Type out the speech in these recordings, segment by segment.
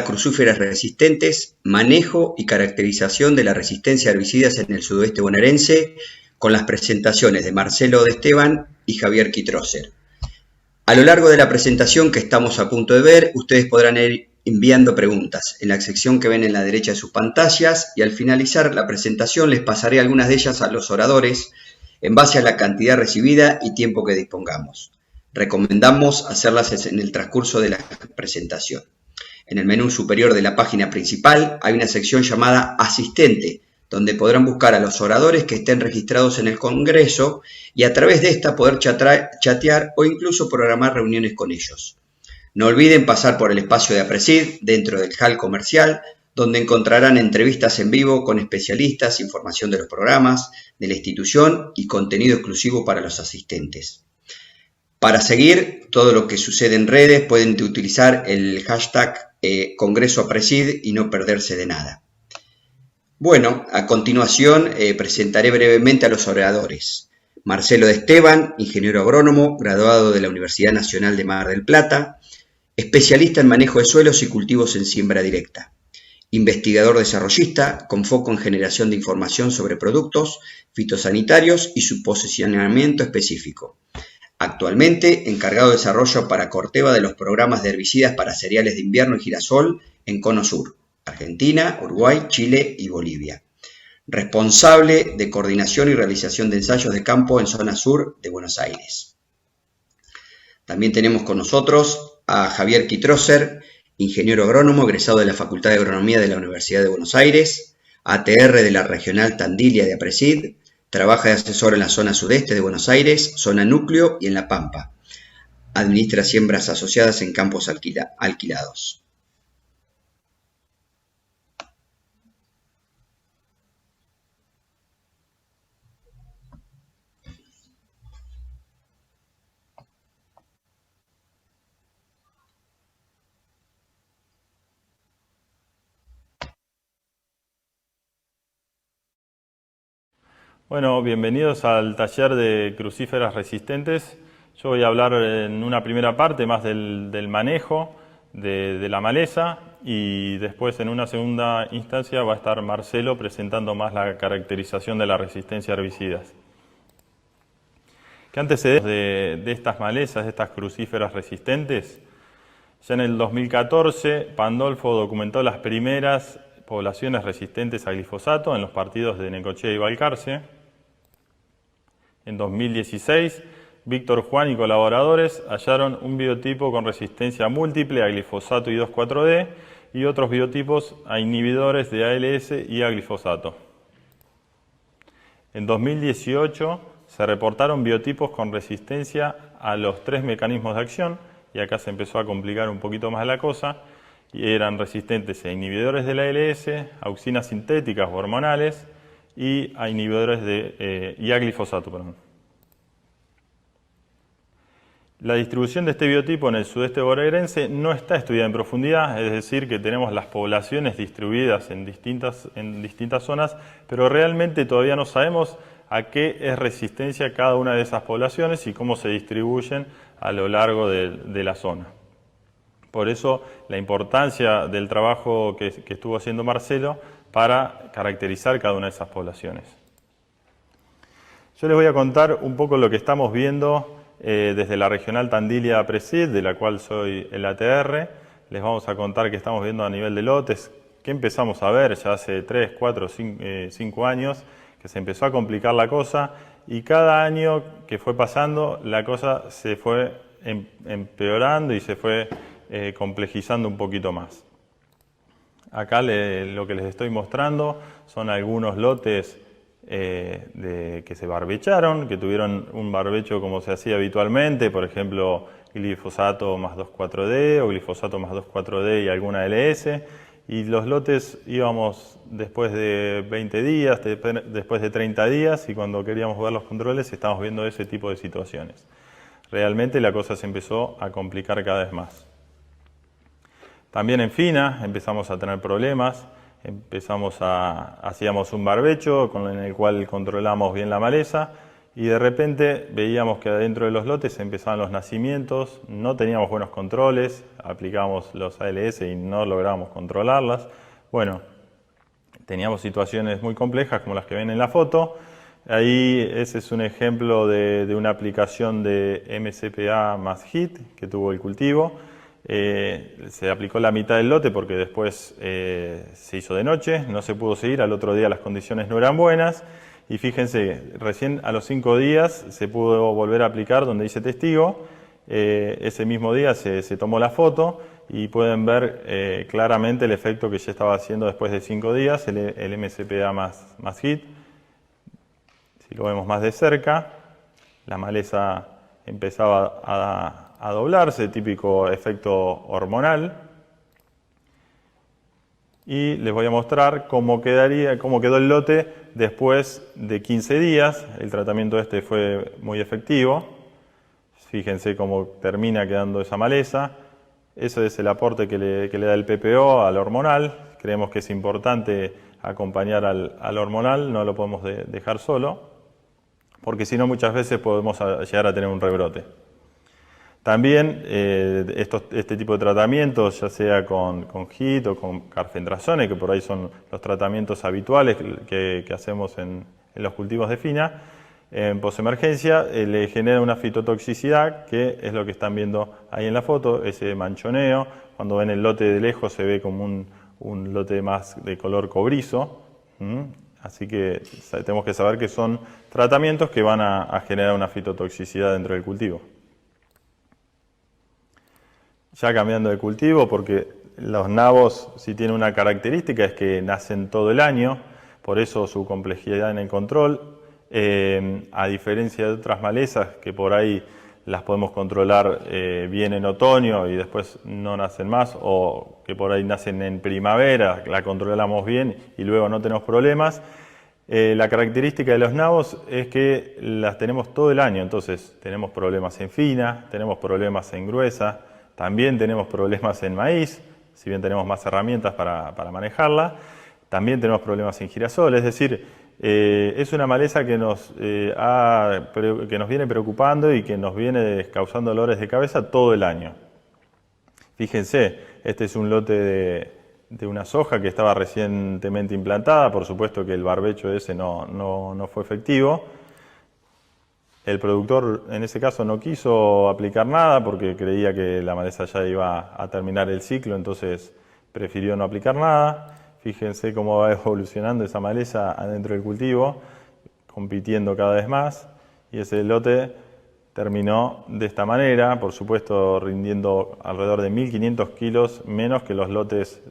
Crucíferas resistentes, manejo y caracterización de la resistencia a herbicidas en el sudoeste bonaerense, con las presentaciones de Marcelo de Esteban y Javier Kitrosser. A lo largo de la presentación que estamos a punto de ver, ustedes podrán ir enviando preguntas en la sección que ven en la derecha de sus pantallas, y al finalizar la presentación les pasaré algunas de ellas a los oradores en base a la cantidad recibida y tiempo que dispongamos. Recomendamos hacerlas en el transcurso de la presentación. En el menú superior de la página principal hay una sección llamada Asistente, donde podrán buscar a los oradores que estén registrados en el Congreso y a través de esta poder chatear o incluso programar reuniones con ellos. No olviden pasar por el espacio de APRESID dentro del hall comercial, donde encontrarán entrevistas en vivo con especialistas, información de los programas de la institución y contenido exclusivo para los asistentes. Para seguir todo lo que sucede en redes pueden utilizar el hashtag Congreso APRESID y no perderse de nada. Bueno, a continuación presentaré brevemente a los oradores. Marcelo de Esteban, ingeniero agrónomo, graduado de la Universidad Nacional de Mar del Plata, especialista en manejo de suelos y cultivos en siembra directa. Investigador desarrollista con foco en generación de información sobre productos fitosanitarios y su posicionamiento específico. Actualmente encargado de desarrollo para Corteva de los programas de herbicidas para cereales de invierno y girasol en Cono Sur, Argentina, Uruguay, Chile y Bolivia. Responsable de coordinación y realización de ensayos de campo en zona sur de Buenos Aires. También tenemos con nosotros a Javier Kitrosser, ingeniero agrónomo, egresado de la Facultad de Agronomía de la Universidad de Buenos Aires, ATR de la Regional Tandilia de APRESID, trabaja de asesor en la zona sudeste de Buenos Aires, zona núcleo y en La Pampa. Administra siembras asociadas en campos alquilados. Bueno, bienvenidos al taller de crucíferas resistentes. Yo voy a hablar en una primera parte más del manejo de la maleza, y después en una segunda instancia va a estar Marcelo presentando más la caracterización de la resistencia a herbicidas. ¿Qué antecedentes de estas malezas, de estas crucíferas resistentes? Ya en el 2014 Pandolfo documentó las primeras poblaciones resistentes a glifosato en los partidos de Necochea y Balcarce. En 2016, Víctor Juan y colaboradores hallaron un biotipo con resistencia múltiple a glifosato y 2,4-D y otros biotipos a inhibidores de ALS y a glifosato. En 2018 se reportaron biotipos con resistencia a los 3 mecanismos de acción, y acá se empezó a complicar un poquito más la cosa, y eran resistentes a inhibidores de la ALS, a auxinas sintéticas o hormonales y a inhibidores y a glifosato. La distribución de este biotipo en el sudeste bonaerense no está estudiada en profundidad, es decir, que tenemos las poblaciones distribuidas en distintas zonas, pero realmente todavía no sabemos a qué es resistencia cada una de esas poblaciones y cómo se distribuyen a lo largo de la zona. Por eso la importancia del trabajo que estuvo haciendo Marcelo para caracterizar cada una de esas poblaciones. Yo les voy a contar un poco lo que estamos viendo desde la Regional Tandilia APRESID, de la cual soy el ATR. Les vamos a contar qué estamos viendo a nivel de lotes, que empezamos a ver ya hace 3, 4, 5 años, que se empezó a complicar la cosa, y cada año que fue pasando la cosa se fue empeorando y se fue complejizando un poquito más. Acá lo que les estoy mostrando son algunos lotes que se barbecharon, que tuvieron un barbecho como se hacía habitualmente, por ejemplo glifosato más 2,4-D o glifosato más 2,4-D y alguna LS, y los lotes íbamos después de 20 días, después de 30 días, y cuando queríamos ver los controles estábamos viendo ese tipo de situaciones. Realmente la cosa se empezó a complicar cada vez más. También en fina empezamos a tener problemas, hacíamos un barbecho en el cual controlamos bien la maleza, y de repente veíamos que adentro de los lotes empezaban los nacimientos, no teníamos buenos controles, aplicábamos los ALS y no lográbamos controlarlas. Bueno, teníamos situaciones muy complejas como las que ven en la foto. Ahí ese es un ejemplo de una aplicación de MCPA más HIT que tuvo el cultivo. Se aplicó la mitad del lote porque después se hizo de noche, no se pudo seguir, al otro día las condiciones no eran buenas. Y fíjense, recién a los 5 días se pudo volver a aplicar donde dice testigo. Ese mismo día se tomó la foto y pueden ver claramente el efecto que ya estaba haciendo después de 5 días, el MCPA más HIT. Si lo vemos más de cerca, la maleza empezaba a doblarse, típico efecto hormonal. Y les voy a mostrar cómo quedó el lote después de 15 días. El tratamiento este fue muy efectivo. Fíjense cómo termina quedando esa maleza. Ese es el aporte que le da el PPO al hormonal. Creemos que es importante acompañar al hormonal, no lo podemos dejar solo, porque si no muchas veces podemos llegar a tener un rebrote. También este tipo de tratamientos, ya sea con HIT o con carfentrazone, que por ahí son los tratamientos habituales que hacemos en los cultivos de fina, en posemergencia le genera una fitotoxicidad, que es lo que están viendo ahí en la foto, ese manchoneo. Cuando ven el lote de lejos se ve como un lote más de color cobrizo. Así que tenemos que saber que son tratamientos que van a generar una fitotoxicidad dentro del cultivo. Ya cambiando de cultivo, porque los nabos sí tienen una característica, es que nacen todo el año, por eso su complejidad en el control, a diferencia de otras malezas que por ahí las podemos controlar bien en otoño y después no nacen más, o que por ahí nacen en primavera, la controlamos bien y luego no tenemos problemas. La característica de los nabos es que las tenemos todo el año, entonces tenemos problemas en fina, tenemos problemas en gruesa, también tenemos problemas en maíz, si bien tenemos más herramientas para manejarla. También tenemos problemas en girasol, es decir, es una maleza que nos viene preocupando y que nos viene causando dolores de cabeza todo el año. Fíjense, este es un lote de una soja que estaba recientemente implantada, por supuesto que el barbecho ese no fue efectivo. El productor en ese caso no quiso aplicar nada porque creía que la maleza ya iba a terminar el ciclo, entonces prefirió no aplicar nada. Fíjense cómo va evolucionando esa maleza adentro del cultivo, compitiendo cada vez más. Y ese lote terminó de esta manera, por supuesto rindiendo alrededor de 1.500 kilos menos que los lotes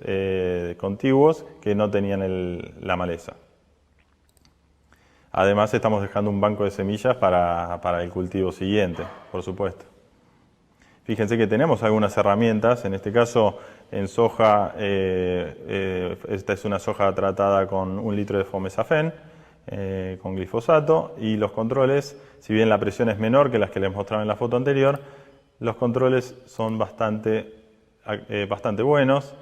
contiguos que no tenían la maleza. Además estamos dejando un banco de semillas para el cultivo siguiente, por supuesto. Fíjense que tenemos algunas herramientas, en este caso en soja, esta es una soja tratada con 1 litro de fomesafen, con glifosato, y los controles, si bien la presión es menor que las que les mostraba en la foto anterior, los controles son bastante buenos,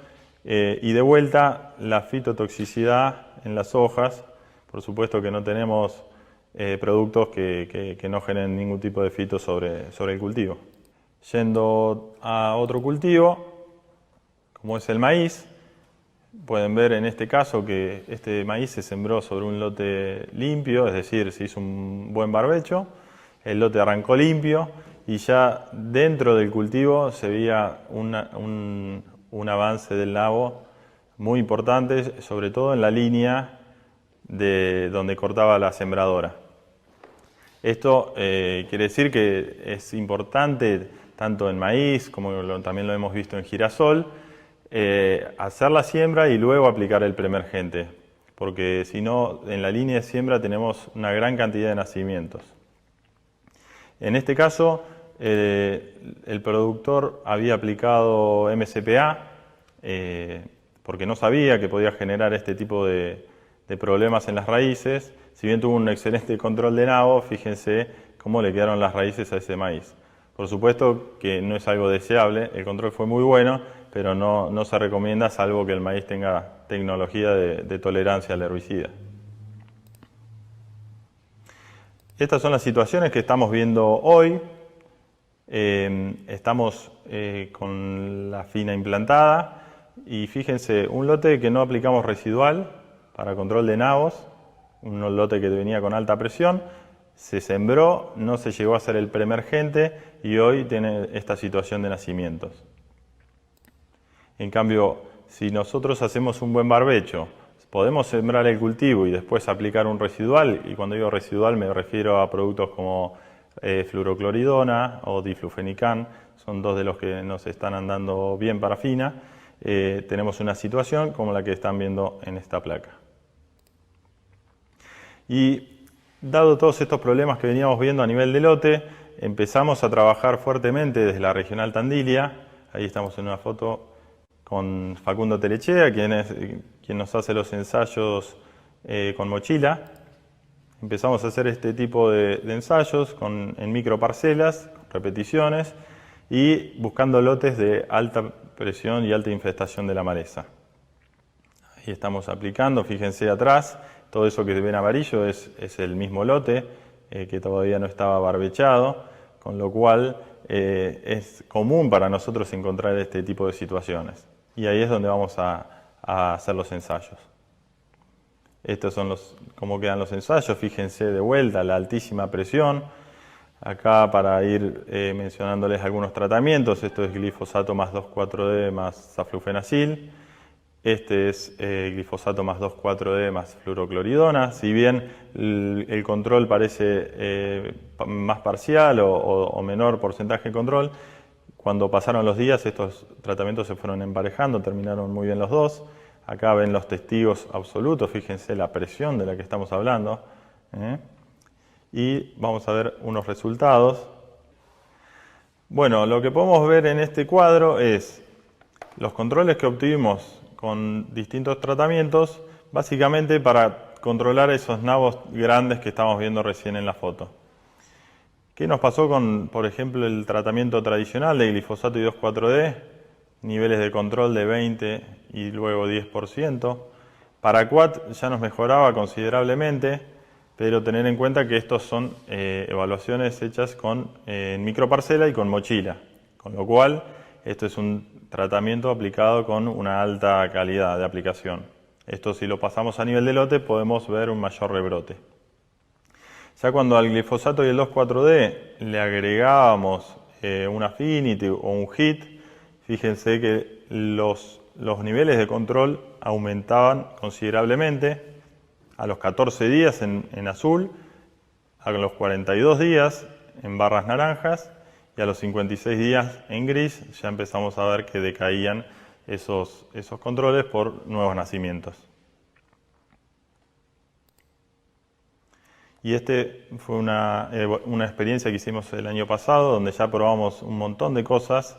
y de vuelta la fitotoxicidad en las hojas. Por supuesto que no tenemos productos que no generen ningún tipo de fito sobre el cultivo. Yendo a otro cultivo, como es el maíz, pueden ver en este caso que este maíz se sembró sobre un lote limpio, es decir, se hizo un buen barbecho, el lote arrancó limpio y ya dentro del cultivo se veía un avance del nabo muy importante, sobre todo en la línea de donde cortaba la sembradora. Esto quiere decir que es importante, tanto en maíz como también lo hemos visto en girasol, hacer la siembra y luego aplicar el preemergente, porque si no, en la línea de siembra tenemos una gran cantidad de nacimientos. En este caso, el productor había aplicado MCPA porque no sabía que podía generar este tipo de problemas en las raíces. Si bien tuvo un excelente control de nabo, fíjense cómo le quedaron las raíces a ese maíz. Por supuesto que no es algo deseable, el control fue muy bueno, pero no se recomienda salvo que el maíz tenga tecnología de tolerancia al herbicida. Estas son las situaciones que estamos viendo hoy. Estamos con la fina implantada y fíjense, un lote que no aplicamos residual para control de nabos, un lote que venía con alta presión, se sembró, no se llegó a hacer el preemergente y hoy tiene esta situación de nacimientos. En cambio, si nosotros hacemos un buen barbecho, podemos sembrar el cultivo y después aplicar un residual, y cuando digo residual me refiero a productos como fluorocloridona o diflufenican, son dos de los que nos están andando bien para fina. Tenemos una situación como la que están viendo en esta placa. Y dado todos estos problemas que veníamos viendo a nivel de lote, empezamos a trabajar fuertemente desde la Regional Tandilia. Ahí estamos en una foto con Facundo Telechea, quien nos hace los ensayos con mochila. Empezamos a hacer este tipo de ensayos en microparcelas, repeticiones, y buscando lotes de alta presión y alta infestación de la maleza. Ahí estamos aplicando, fíjense atrás, todo eso que ven amarillo es el mismo lote que todavía no estaba barbechado, con lo cual es común para nosotros encontrar este tipo de situaciones. Y ahí es donde vamos a hacer los ensayos. Estos son cómo quedan los ensayos. Fíjense de vuelta la altísima presión. Acá para ir mencionándoles algunos tratamientos. Esto es glifosato más 2,4-D más saflufenacil. Este es glifosato más 2,4-D más fluorocloridona. Si bien el control parece más parcial o menor porcentaje de control, cuando pasaron los días estos tratamientos se fueron emparejando, terminaron muy bien los dos. Acá ven los testigos absolutos, fíjense la presión de la que estamos hablando. Y vamos a ver unos resultados. Bueno, lo que podemos ver en este cuadro es los controles que obtuvimos con distintos tratamientos, básicamente para controlar esos nabos grandes que estamos viendo recién en la foto. ¿Qué nos pasó con, por ejemplo, el tratamiento tradicional de glifosato y 2,4-D? Niveles de control de 20 y luego 10%. Paraquat ya nos mejoraba considerablemente, pero tener en cuenta que estos son evaluaciones hechas con microparcela y con mochila, con lo cual esto es un tratamiento aplicado con una alta calidad de aplicación. Esto, si lo pasamos a nivel de lote, podemos ver un mayor rebrote. Ya cuando al glifosato y el 2,4-D le agregábamos un affinity o un HIT, fíjense que los niveles de control aumentaban considerablemente a los 14 días en azul, a los 42 días en barras naranjas y a los 56 días en gris ya empezamos a ver que decaían esos controles por nuevos nacimientos. Y fue una experiencia que hicimos el año pasado donde ya probamos un montón de cosas.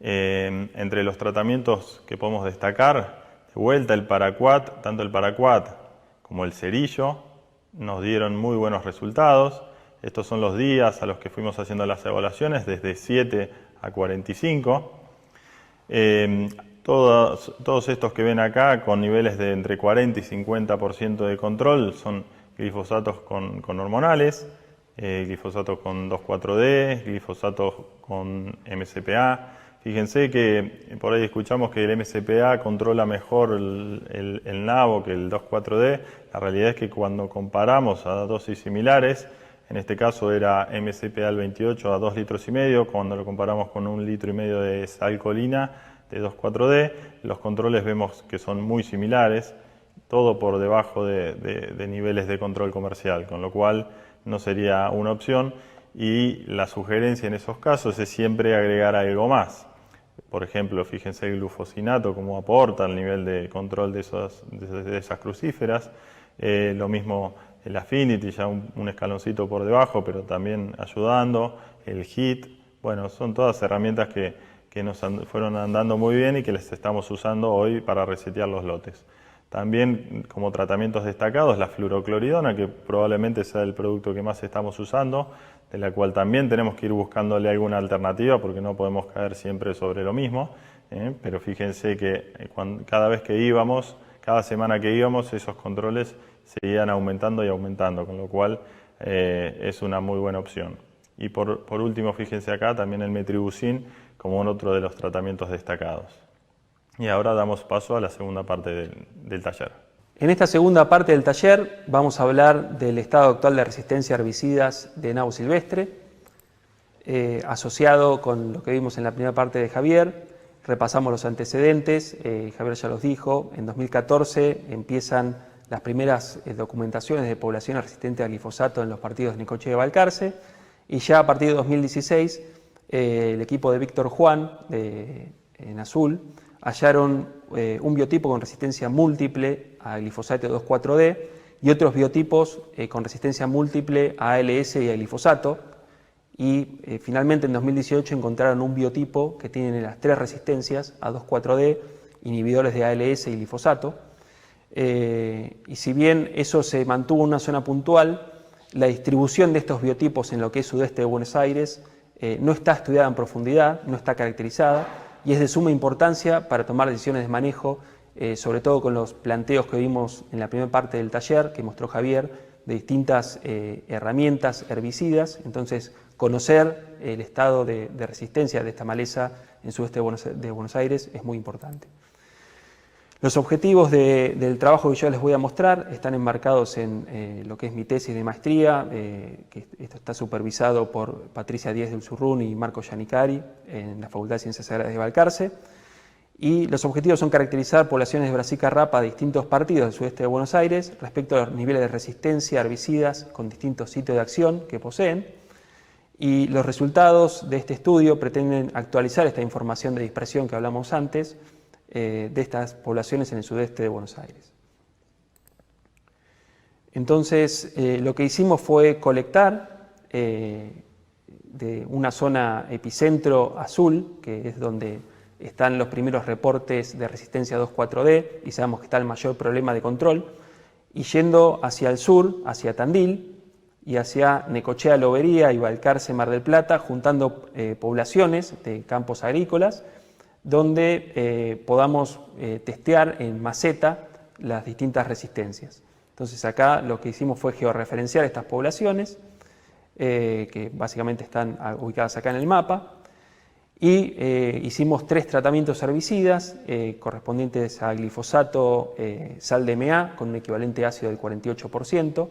Entre los tratamientos que podemos destacar, de vuelta el Paraquat, tanto el Paraquat como el cerillo nos dieron muy buenos resultados. Estos son los días a los que fuimos haciendo las evaluaciones, desde 7 a 45. Todos estos que ven acá con niveles de entre 40 y 50% de control son glifosatos con hormonales, glifosatos con 2,4-D, glifosatos con MCPA. Fíjense que por ahí escuchamos que el MCPA controla mejor el nabo que el 2,4-D. La realidad es que cuando comparamos a dosis similares, en este caso era MCPA al 28 a 2,5 litros, cuando lo comparamos con 1,5 litros de salcolina de 2,4-D, los controles vemos que son muy similares, todo por debajo de niveles de control comercial, con lo cual no sería una opción. Y la sugerencia en esos casos es siempre agregar algo más. Por ejemplo, fíjense el glufosinato cómo aporta al nivel de control de esas crucíferas. Lo mismo el affinity, ya un escaloncito por debajo, pero también ayudando. El HIT, bueno, son todas herramientas que nos fueron andando muy bien y que les estamos usando hoy para resetear los lotes. También como tratamientos destacados la fluorocloridona, que probablemente sea el producto que más estamos usando, de la cual también tenemos que ir buscándole alguna alternativa porque no podemos caer siempre sobre lo mismo, pero fíjense que cada vez que íbamos, cada semana que íbamos, esos controles seguían aumentando y aumentando, con lo cual es una muy buena opción. Y por último, fíjense acá también el metribuzin como otro de los tratamientos destacados. Y ahora damos paso a la segunda parte del taller. En esta segunda parte del taller vamos a hablar del estado actual de resistencia a herbicidas de nabo silvestre, asociado con lo que vimos en la primera parte de Javier. Repasamos los antecedentes, Javier ya los dijo, en 2014 empiezan las primeras documentaciones de poblaciones resistentes al glifosato en los partidos de Necochea y Balcarce, y ya a partir de 2016 el equipo de Víctor Juan en Azul hallaron un biotipo con resistencia múltiple a glifosato 2,4-D y otros biotipos con resistencia múltiple a ALS y a glifosato. Y finalmente en 2018 encontraron un biotipo que tiene las tres resistencias a 2,4-D, inhibidores de ALS y glifosato. Y si bien eso se mantuvo en una zona puntual, la distribución de estos biotipos en lo que es sudeste de Buenos Aires no está estudiada en profundidad, no está caracterizada, y es de suma importancia para tomar decisiones de manejo, sobre todo con los planteos que vimos en la primera parte del taller que mostró Javier, de distintas herramientas herbicidas. Entonces, conocer el estado de resistencia de esta maleza en sudeste de Buenos Aires es muy importante. Los objetivos del trabajo que yo les voy a mostrar están enmarcados en lo que es mi tesis de maestría, que esto está supervisado por Patricia Díez de Usurrún y Marco Giannicari en la Facultad de Ciencias Agrarias de Balcarce. Y los objetivos son caracterizar poblaciones de Brassica rapa de distintos partidos del sudeste de Buenos Aires respecto a los niveles de resistencia a herbicidas con distintos sitios de acción que poseen. Y los resultados de este estudio pretenden actualizar esta información de dispersión que hablamos antes de estas poblaciones en el sudeste de Buenos Aires. Entonces, lo que hicimos fue colectar de una zona epicentro azul, que es donde están los primeros reportes de resistencia 2,4-D y sabemos que está el mayor problema de control, y yendo hacia el sur, hacia Tandil y hacia Necochea, Lobería y Balcarce, Mar del Plata, juntando poblaciones de campos agrícolas, donde podamos testear en maceta las distintas resistencias. Entonces acá lo que hicimos fue georreferenciar estas poblaciones, que básicamente están ubicadas acá en el mapa, y hicimos 3 tratamientos herbicidas correspondientes a glifosato, sal de MA con un equivalente ácido del 48%,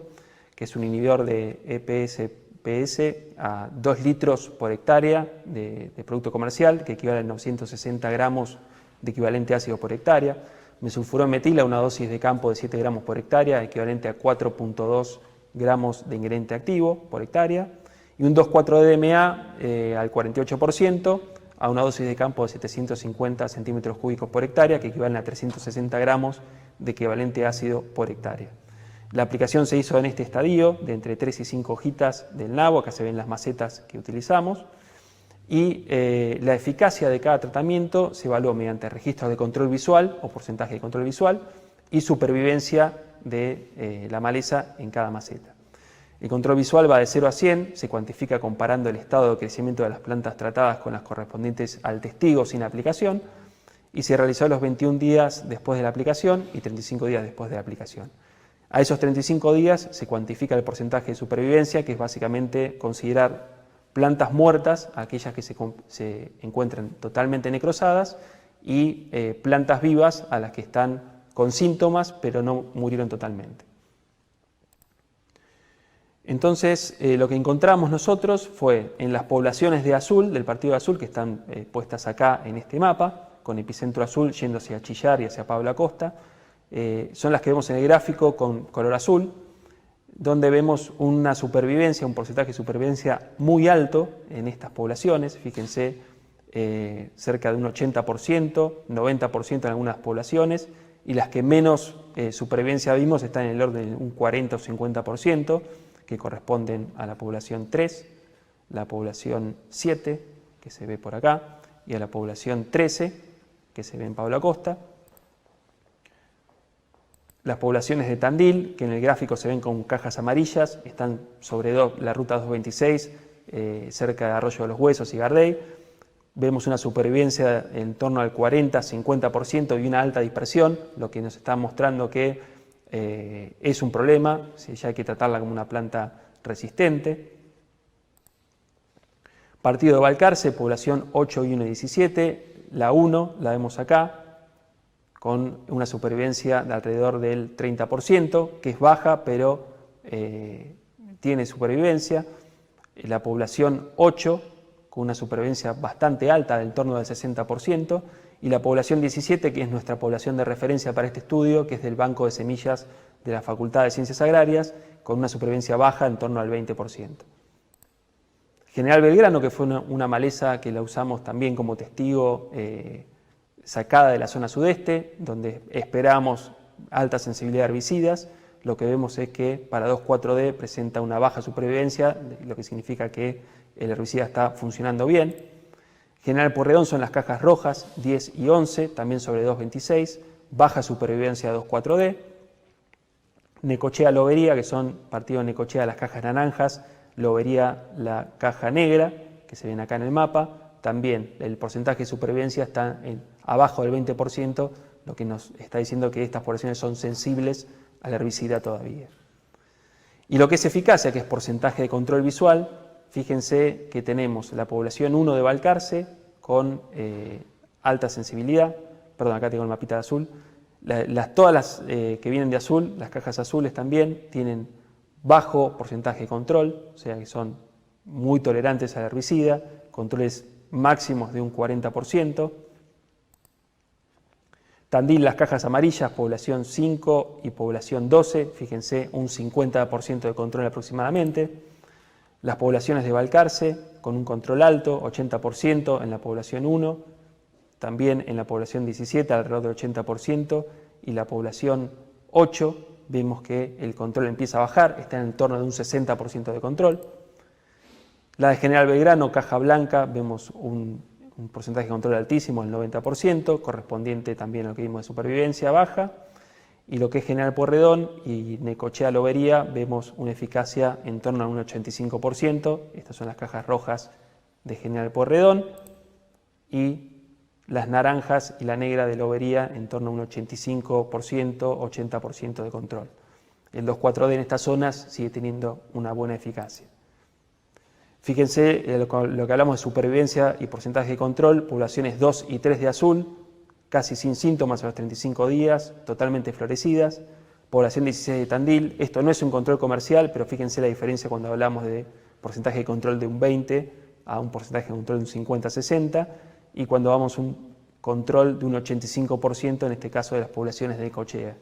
que es un inhibidor de EPS-PS a 2 litros por hectárea de producto comercial, que equivale a 960 gramos de equivalente ácido por hectárea. Mesulfurometil a una dosis de campo de 7 gramos por hectárea, equivalente a 4,2 gramos de ingrediente activo por hectárea. Y un 2,4-DMA al 48%, a una dosis de campo de 750 centímetros cúbicos por hectárea, que equivalen a 360 gramos de equivalente ácido por hectárea. La aplicación se hizo en este estadio de entre 3 y 5 hojitas del nabo, acá se ven las macetas que utilizamos, y la eficacia de cada tratamiento se evaluó mediante registros de control visual o porcentaje de control visual y supervivencia de la maleza en cada maceta. El control visual va de 0 a 100, se cuantifica comparando el estado de crecimiento de las plantas tratadas con las correspondientes al testigo sin aplicación, y se realizó a los 21 días después de la aplicación y 35 días después de la aplicación. A esos 35 días se cuantifica el porcentaje de supervivencia, que es básicamente considerar plantas muertas, aquellas que se encuentran totalmente necrosadas, y plantas vivas a las que están con síntomas pero no murieron totalmente. Entonces, lo que encontramos nosotros fue en las poblaciones de azul, del partido de azul, que están puestas acá en este mapa, con epicentro azul yendo hacia Chillar y hacia Pablo Acosta, son las que vemos en el gráfico con color azul, donde vemos una supervivencia, un porcentaje de supervivencia muy alto en estas poblaciones. Fíjense, cerca de un 80%, 90% en algunas poblaciones, y las que menos supervivencia vimos están en el orden de un 40 o 50%, que corresponden a la población 3, la población 7, que se ve por acá, y a la población 13, que se ve en Pablo Acosta. Las poblaciones de Tandil, que en el gráfico se ven con cajas amarillas, están sobre la ruta 226, cerca de Arroyo de los Huesos y Gardey. Vemos una supervivencia en torno al 40-50% y una alta dispersión, lo que nos está mostrando que es un problema, ya hay que tratarla como una planta resistente. Partido de Balcarce, población 8 y 1,17, la 1 la vemos acá, con una supervivencia de alrededor del 30%, que es baja, pero tiene supervivencia. La población 8, con una supervivencia bastante alta, del entorno del 60%, y la población 17, que es nuestra población de referencia para este estudio, que es del Banco de Semillas de la Facultad de Ciencias Agrarias, con una supervivencia baja en torno al 20%. General Belgrano, que fue una maleza que la usamos también como testigo sacada de la zona sudeste, donde esperamos alta sensibilidad a herbicidas, lo que vemos es que para 2,4-D presenta una baja supervivencia, lo que significa que el herbicida está funcionando bien. General Pueyrredón son las cajas rojas, 10 y 11, también sobre 2,26, baja supervivencia a 2,4-D. Necochea Lobería, que son partido de Necochea las cajas naranjas, Lobería la caja negra, que se ven acá en el mapa, también el porcentaje de supervivencia está abajo del 20%, lo que nos está diciendo que estas poblaciones son sensibles al herbicida todavía. Y lo que es eficacia, que es porcentaje de control visual, fíjense que tenemos la población 1 de Balcarce con alta sensibilidad, perdón, acá tengo el mapita de azul, todas las que vienen de azul, las cajas azules también, tienen bajo porcentaje de control, o sea que son muy tolerantes al herbicida, controles máximos de un 40%. Tandil, las cajas amarillas, población 5 y población 12, fíjense, un 50% de control aproximadamente. Las poblaciones de Balcarce, con un control alto, 80% en la población 1, también en la población 17, alrededor del 80%, y la población 8, vemos que el control empieza a bajar, está en el torno de un 60% de control. La de General Belgrano, caja blanca, vemos un porcentaje de control altísimo, el 90%, correspondiente también a lo que vimos de supervivencia baja. Y lo que es General Pueyrredón y Necochea Lobería, vemos una eficacia en torno a un 85%. Estas son las cajas rojas de General Pueyrredón. Y las naranjas y la negra de Lobería en torno a un 85%, 80% de control. El 2,4-D en estas zonas sigue teniendo una buena eficacia. Fíjense lo que hablamos de supervivencia y porcentaje de control, poblaciones 2 y 3 de azul, casi sin síntomas a los 35 días, totalmente florecidas. Población 16 de Tandil, esto no es un control comercial, pero fíjense la diferencia cuando hablamos de porcentaje de control de un 20 a un porcentaje de control de un 50-60, y cuando vamos a un control de un 85%, en este caso de las poblaciones de Necochea,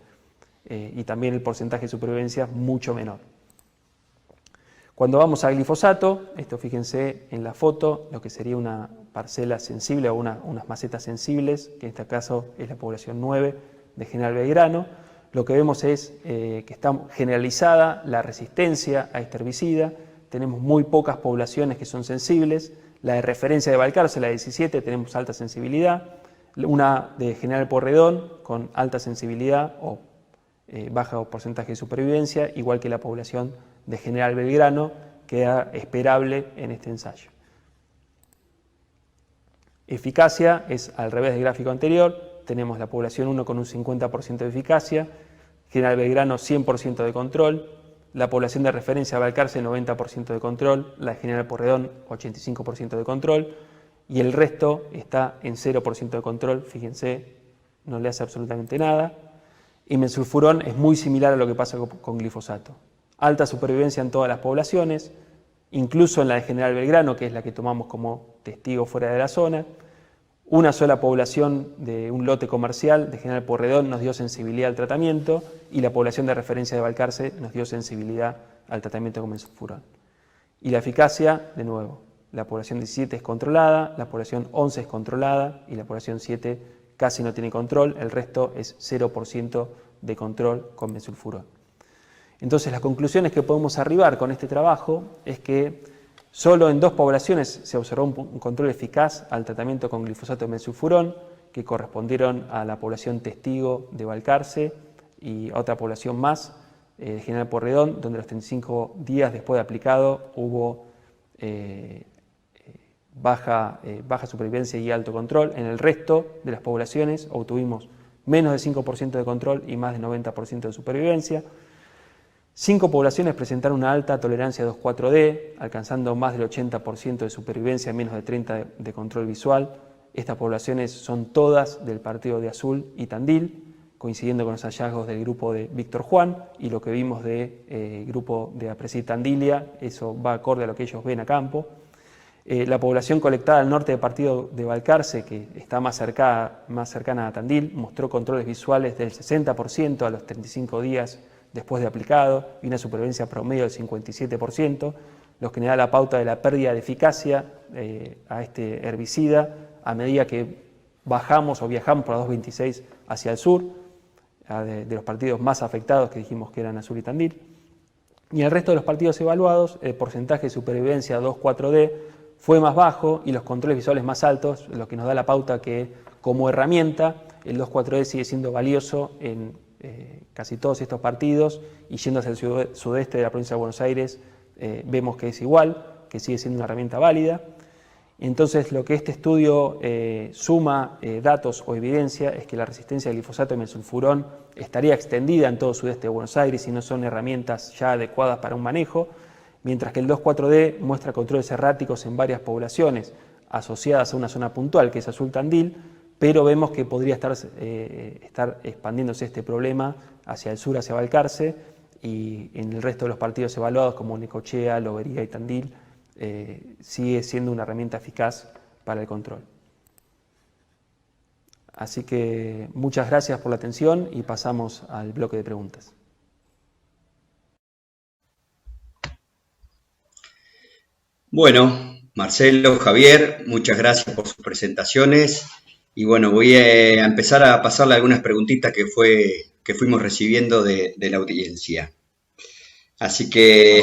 y también el porcentaje de supervivencia mucho menor. Cuando vamos a glifosato, esto fíjense en la foto, lo que sería una parcela sensible o unas macetas sensibles, que en este caso es la población 9 de General Belgrano, lo que vemos es que está generalizada la resistencia a este herbicida, tenemos muy pocas poblaciones que son sensibles, la de referencia de Balcarce, la 17, tenemos alta sensibilidad, una de General Pueyrredón con alta sensibilidad o bajo porcentaje de supervivencia, igual que la población de General Belgrano, queda esperable en este ensayo. Eficacia es al revés del gráfico anterior, tenemos la población 1 con un 50% de eficacia, General Belgrano 100% de control, la población de referencia Balcarce 90% de control, la de General Pueyrredón 85% de control, y el resto está en 0% de control, fíjense, no le hace absolutamente nada. Y mesulfurón es muy similar a lo que pasa con glifosato. Alta supervivencia en todas las poblaciones, incluso en la de General Belgrano, que es la que tomamos como testigo fuera de la zona. Una sola población de un lote comercial de General Pueyrredón nos dio sensibilidad al tratamiento, y la población de referencia de Balcarce nos dio sensibilidad al tratamiento con mesulfurón. Y la eficacia, de nuevo, la población 17 es controlada, la población 11 es controlada y la población 7 casi no tiene control, el resto es 0% de control con mesulfurón. Entonces, las conclusiones que podemos arribar con este trabajo es que solo en 2 poblaciones se observó un control eficaz al tratamiento con glifosato de mesulfurón, que correspondieron a la población testigo de Balcarce y a otra población más de General Pueyrredón, donde los 35 días después de aplicado hubo baja supervivencia y alto control. En el resto de las poblaciones obtuvimos menos de 5% de control y más de 90% de supervivencia. 5 poblaciones presentaron una alta tolerancia 2,4-D, alcanzando más del 80% de supervivencia en menos de 30 de control visual. Estas poblaciones son todas del partido de Azul y Tandil, coincidiendo con los hallazgos del grupo de Víctor Juan y lo que vimos del grupo de Apreci Tandilia. Eso va acorde a lo que ellos ven a campo. La población colectada al norte del partido de Balcarce, que está más cercana a Tandil, mostró controles visuales del 60% a los 35 días después de aplicado y una supervivencia promedio del 57%, lo que da la pauta de la pérdida de eficacia a este herbicida a medida que bajamos o viajamos por la 226 hacia el sur, de los partidos más afectados que dijimos que eran Azul y Tandil. Y el resto de los partidos evaluados, el porcentaje de supervivencia 2,4-D fue más bajo y los controles visuales más altos, lo que nos da la pauta que como herramienta el 2,4-D sigue siendo valioso en casi todos estos partidos, y yendo hacia el sudeste de la provincia de Buenos Aires vemos que es igual, que sigue siendo una herramienta válida. Entonces, lo que este estudio suma datos o evidencia es que la resistencia al glifosato y mesulfurón estaría extendida en todo el sudeste de Buenos Aires y no son herramientas ya adecuadas para un manejo, mientras que el 2,4-D muestra controles erráticos en varias poblaciones asociadas a una zona puntual, que es Azul Tandil, pero vemos que podría estar expandiéndose este problema hacia el sur, hacia Balcarce, y en el resto de los partidos evaluados, como Necochea, Lobería y Tandil, sigue siendo una herramienta eficaz para el control. Así que muchas gracias por la atención y pasamos al bloque de preguntas. Bueno, Marcelo, Javier, muchas gracias por sus presentaciones. Y bueno, voy a empezar a pasarle algunas preguntitas que fuimos recibiendo de la audiencia. Así que,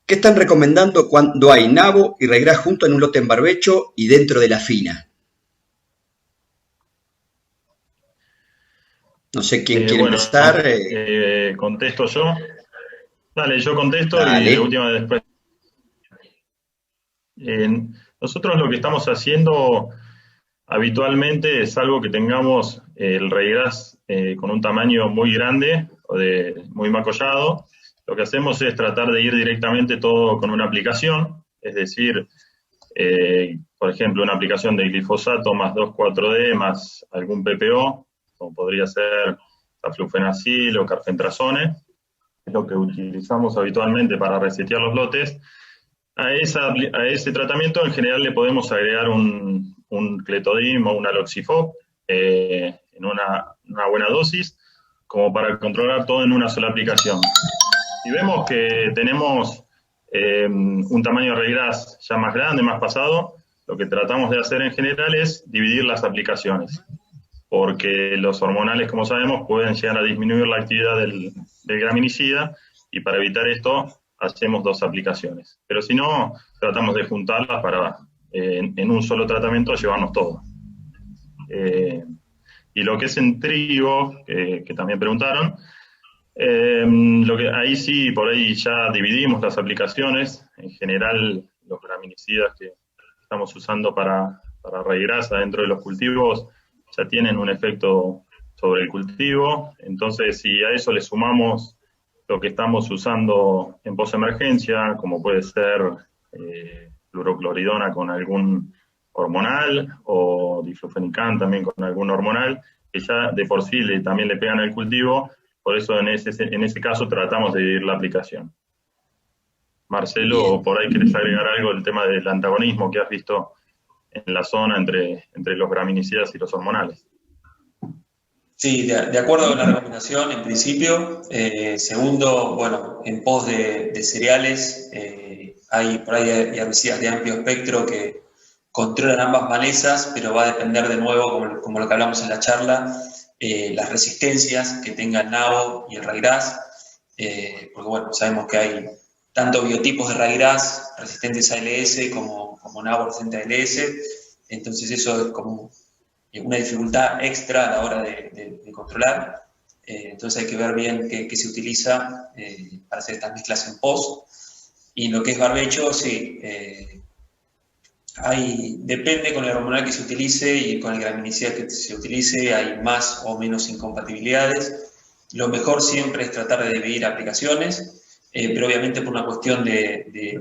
¿qué están recomendando cuando hay nabo y regras junto en un lote en barbecho y dentro de la fina? No sé quién quiere empezar. Contesto yo. Dale, yo contesto. Dale. Y de última después. Nosotros lo que estamos haciendo habitualmente, salvo que tengamos el regras con un tamaño muy grande o muy macollado, lo que hacemos es tratar de ir directamente todo con una aplicación, es decir, por ejemplo, una aplicación de glifosato más 2,4-D más algún PPO, como podría ser flufenacil o carfentrazone, es lo que utilizamos habitualmente para resetear los lotes. A ese tratamiento en general le podemos agregar un cletodim o un aloxifop en una buena dosis, como para controlar todo en una sola aplicación. Si vemos que tenemos un tamaño de regras ya más grande, más pasado, lo que tratamos de hacer en general es dividir las aplicaciones, porque los hormonales, como sabemos, pueden llegar a disminuir la actividad del graminicida, y para evitar esto hacemos 2 aplicaciones. Pero si no, tratamos de juntarlas para en un solo tratamiento llevarnos todo. Y lo que es en trigo, que también preguntaron, ahí sí, por ahí ya dividimos las aplicaciones. En general, los graminicidas que estamos usando para raigrasa dentro de los cultivos ya tienen un efecto sobre el cultivo. Entonces, si a eso le sumamos lo que estamos usando en posemergencia, como puede ser fluorocloridona con algún hormonal, o diflufenican también con algún hormonal, que ya de por sí también le pegan al cultivo. Por eso en ese caso tratamos de dividir la aplicación. Marcelo, por ahí querés agregar algo del tema del antagonismo que has visto en la zona entre los graminicidas y los hormonales. Sí, de acuerdo con la recomendación, en principio. Segundo, bueno, en pos de cereales, hay por ahí herbicidas de amplio espectro que controlan ambas malezas, pero va a depender de nuevo, como lo que hablamos en la charla, las resistencias que tenga el nabo y el raigras, porque bueno, sabemos que hay tanto biotipos de raigras resistentes a LS como nabo resistente a LS, entonces eso es como una dificultad extra a la hora de controlar. Entonces hay que ver bien qué se utiliza para hacer estas mezclas en post. Y en lo que es barbecho, sí, depende con el hormonal que se utilice y con el graminicida que se utilice, hay más o menos incompatibilidades. Lo mejor siempre es tratar de dividir aplicaciones, pero obviamente por una cuestión de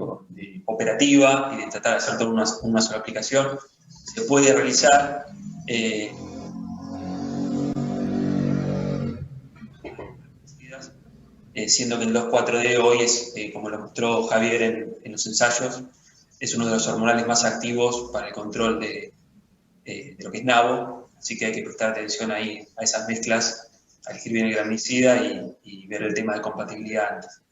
operativa y de tratar de hacer toda una sola aplicación, se puede realizar. Siendo que el 2,4-D hoy es, como lo mostró Javier en los ensayos, es uno de los hormonales más activos para el control de lo que es nabo, así que hay que prestar atención ahí a esas mezclas, a elegir bien el gramicida y ver el tema de compatibilidad antes.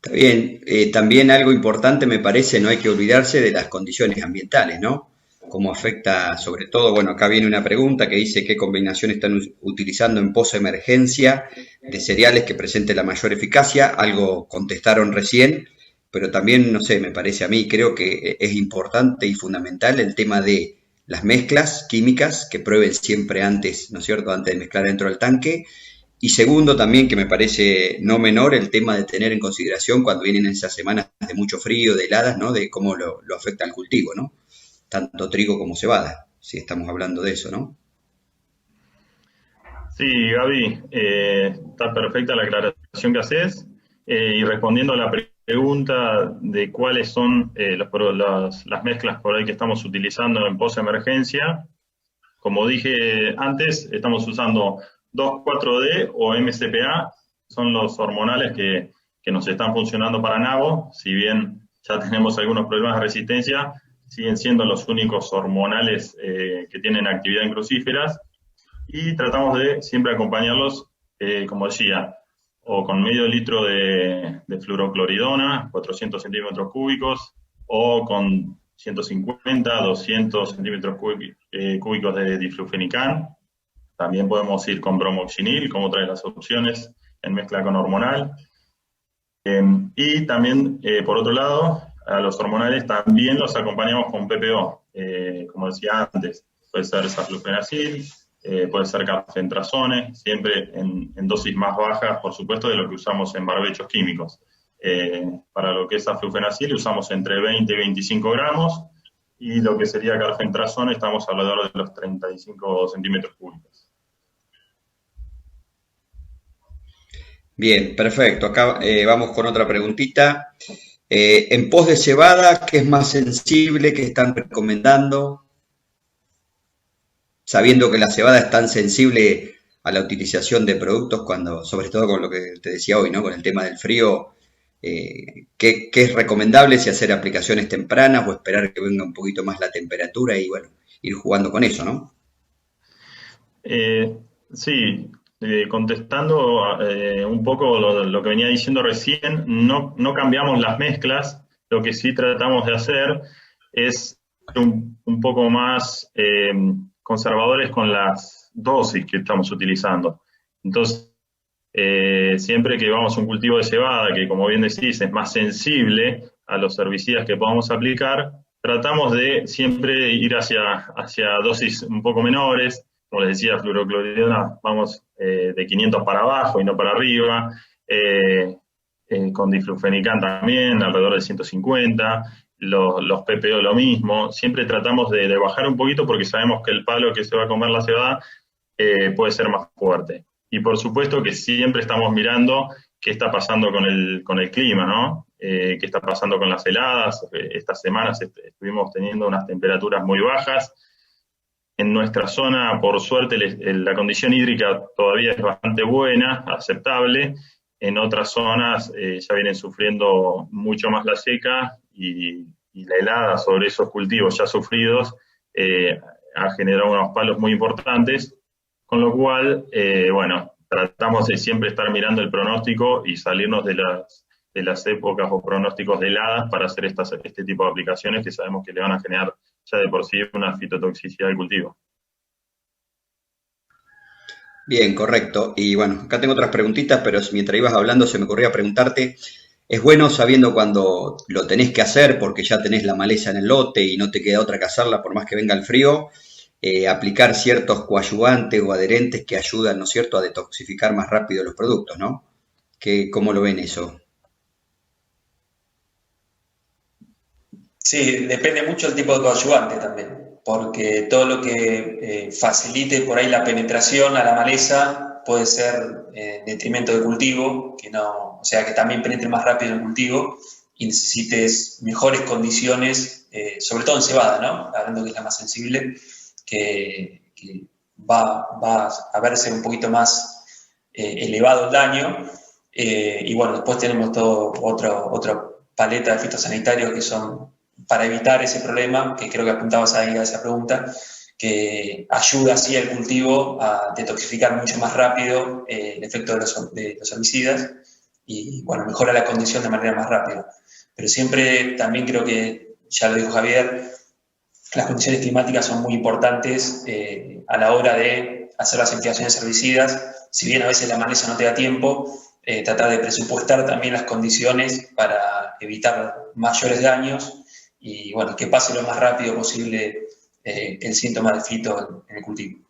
Está bien, también algo importante me parece, no hay que olvidarse de las condiciones ambientales, ¿no? Cómo afecta, sobre todo, bueno, acá viene una pregunta que dice qué combinación están utilizando en posemergencia de cereales que presente la mayor eficacia, algo contestaron recién, pero también, no sé, me parece a mí, creo que es importante y fundamental el tema de las mezclas químicas, que prueben siempre antes, ¿no es cierto?, antes de mezclar dentro del tanque. Y segundo también, que me parece no menor, el tema de tener en consideración cuando vienen esas semanas de mucho frío, de heladas, ¿no?, de cómo lo afecta al cultivo, ¿no? Tanto trigo como cebada, si estamos hablando de eso, ¿no? Sí, Gaby, está perfecta la aclaración que haces. Y respondiendo a la pregunta de cuáles son las mezclas por ahí que estamos utilizando en posemergencia, como dije antes, estamos usando 2,4-D o MCPA, son los hormonales que nos están funcionando para nabo. Si bien ya tenemos algunos problemas de resistencia, siguen siendo los únicos hormonales que tienen actividad en crucíferas, y tratamos de siempre acompañarlos, como decía, o con medio litro de fluorocloridona, 400 centímetros cúbicos, o con 150, 200 centímetros cúbicos de diflufenicán. También podemos ir con bromoxinil, como otra de las opciones en mezcla con hormonal. Y también, por otro lado, a los hormonales también los acompañamos con PPO, como decía antes, puede ser saflufenacil, puede ser carfentrazone, siempre en dosis más bajas, por supuesto, de lo que usamos en barbechos químicos. Para lo que es saflufenacil usamos entre 20 y 25 gramos, y lo que sería carfentrazone estamos alrededor de los 35 centímetros cúbicos. Bien, perfecto. Acá vamos con otra preguntita. En pos de cebada, ¿qué es más sensible? ¿Qué están recomendando? Sabiendo que la cebada es tan sensible a la utilización de productos, cuando, sobre todo con lo que te decía hoy, ¿no?, con el tema del frío, ¿qué es recomendable? Si hacer aplicaciones tempranas o esperar que venga un poquito más la temperatura y, bueno, ir jugando con eso, ¿no? Sí, contestando un poco lo que venía diciendo recién, no cambiamos las mezclas, lo que sí tratamos de hacer es un poco más conservadores con las dosis que estamos utilizando. Entonces, siempre que vamos a un cultivo de cebada, que como bien decís es más sensible a los herbicidas que podamos aplicar, tratamos de siempre ir hacia dosis un poco menores. Como les decía, fluorocloridona, vamos de 500 para abajo y no para arriba. Con diflufenicán también, alrededor de 150. Los PPO lo mismo. Siempre tratamos de bajar un poquito porque sabemos que el palo que se va a comer la cebada puede ser más fuerte. Y por supuesto que siempre estamos mirando qué está pasando con el clima, ¿no? Qué está pasando con las heladas. Estas semanas estuvimos teniendo unas temperaturas muy bajas. En nuestra zona, por suerte, la condición hídrica todavía es bastante buena, aceptable. En otras zonas ya vienen sufriendo mucho más la seca y la helada sobre esos cultivos ya sufridos ha generado unos palos muy importantes, con lo cual, bueno, tratamos de siempre estar mirando el pronóstico y salirnos de las épocas o pronósticos de heladas para hacer este tipo de aplicaciones que sabemos que le van a generar ya de por sí una fitotoxicidad al cultivo. Bien, correcto. Y bueno, acá tengo otras preguntitas, pero mientras ibas hablando se me ocurría preguntarte, ¿es bueno sabiendo cuando lo tenés que hacer porque ya tenés la maleza en el lote y no te queda otra que hacerla por más que venga el frío, aplicar ciertos coadyuvantes o adherentes que ayudan, ¿no es cierto?, a detoxificar más rápido los productos, ¿no? ¿Cómo lo ven eso? Sí, depende mucho del tipo de coadyuvante también, porque todo lo que facilite por ahí la penetración a la maleza puede ser en detrimento del cultivo, o sea, que también penetre más rápido en el cultivo y necesites mejores condiciones, sobre todo en cebada, ¿no? Hablando que es la más sensible, que va a verse un poquito más elevado el daño. Y bueno, después tenemos otra paleta de fitosanitarios que son para evitar ese problema, que creo que apuntabas ahí a esa pregunta, que ayuda así al cultivo a detoxificar mucho más rápido el efecto de los herbicidas y, bueno, mejora la condición de manera más rápida. Pero siempre también creo que, ya lo dijo Javier, las condiciones climáticas son muy importantes a la hora de hacer las aplicaciones herbicidas. Si bien a veces la maleza no te da tiempo, tratar de presupuestar también las condiciones para evitar mayores daños y, bueno, que pase lo más rápido posible el síntoma del fito en el cultivo.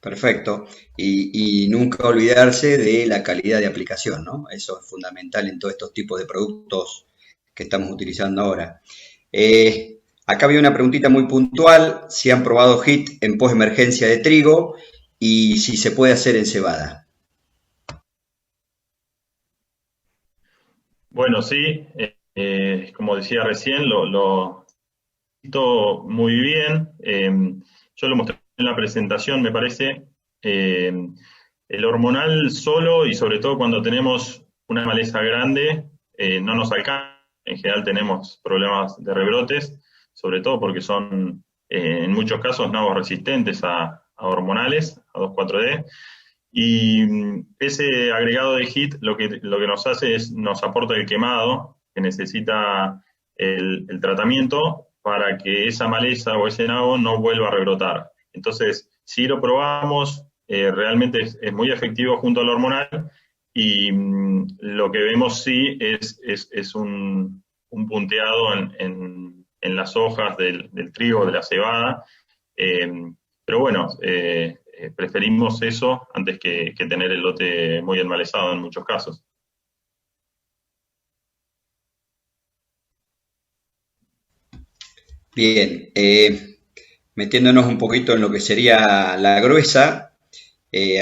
Perfecto. Y nunca olvidarse de la calidad de aplicación, ¿no? Eso es fundamental en todos estos tipos de productos que estamos utilizando ahora. Acá había una preguntita muy puntual, si han probado HIT en postemergencia de trigo y si se puede hacer en cebada. Bueno, sí, como decía recién, lo visto muy bien. Yo lo mostré en la presentación, me parece. El hormonal solo, y sobre todo cuando tenemos una maleza grande, no nos alcanza. En general tenemos problemas de rebrotes, sobre todo porque son, en muchos casos, nabos resistentes a hormonales, a 2,4-D. Y ese agregado de HIT lo que nos hace es, nos aporta el quemado que necesita el tratamiento para que esa maleza o ese nabo no vuelva a rebrotar. Entonces, si lo probamos, realmente es muy efectivo junto al hormonal y lo que vemos sí es un punteado en las hojas del trigo, de la cebada, pero bueno, preferimos eso antes que tener el lote muy enmalezado en muchos casos. Bien, metiéndonos un poquito en lo que sería la gruesa,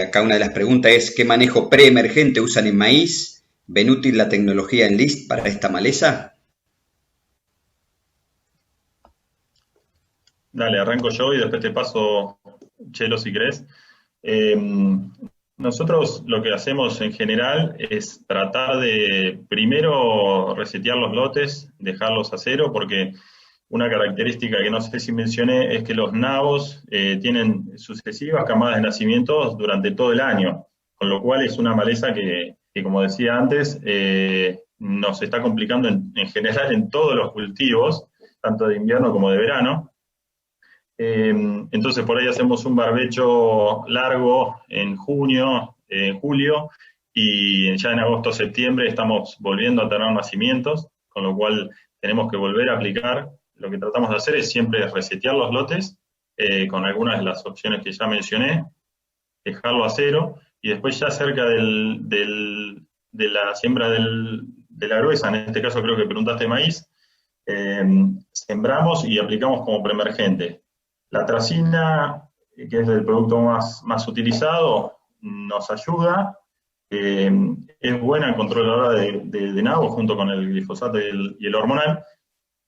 acá una de las preguntas es ¿qué manejo preemergente usan en maíz? ¿Ven útil la tecnología Enlist para esta maleza? Dale, arranco yo y después te paso, Chelo, si querés. Nosotros lo que hacemos en general es tratar de primero resetear los lotes, dejarlos a cero, porque una característica que no sé si mencioné es que los nabos tienen sucesivas camadas de nacimientos durante todo el año, con lo cual es una maleza que como decía antes, nos está complicando en general en todos los cultivos, tanto de invierno como de verano. Entonces por ahí hacemos un barbecho largo en junio, julio, y ya en agosto, septiembre estamos volviendo a tener nacimientos, con lo cual tenemos que volver a aplicar. Lo que tratamos de hacer es siempre resetear los lotes, con algunas de las opciones que ya mencioné, dejarlo a cero, y después ya cerca de la siembra de la gruesa, en este caso creo que preguntaste maíz, sembramos y aplicamos como preemergente. La tracina, que es el producto más utilizado, nos ayuda, es buena controladora de nabos junto con el glifosato y el hormonal,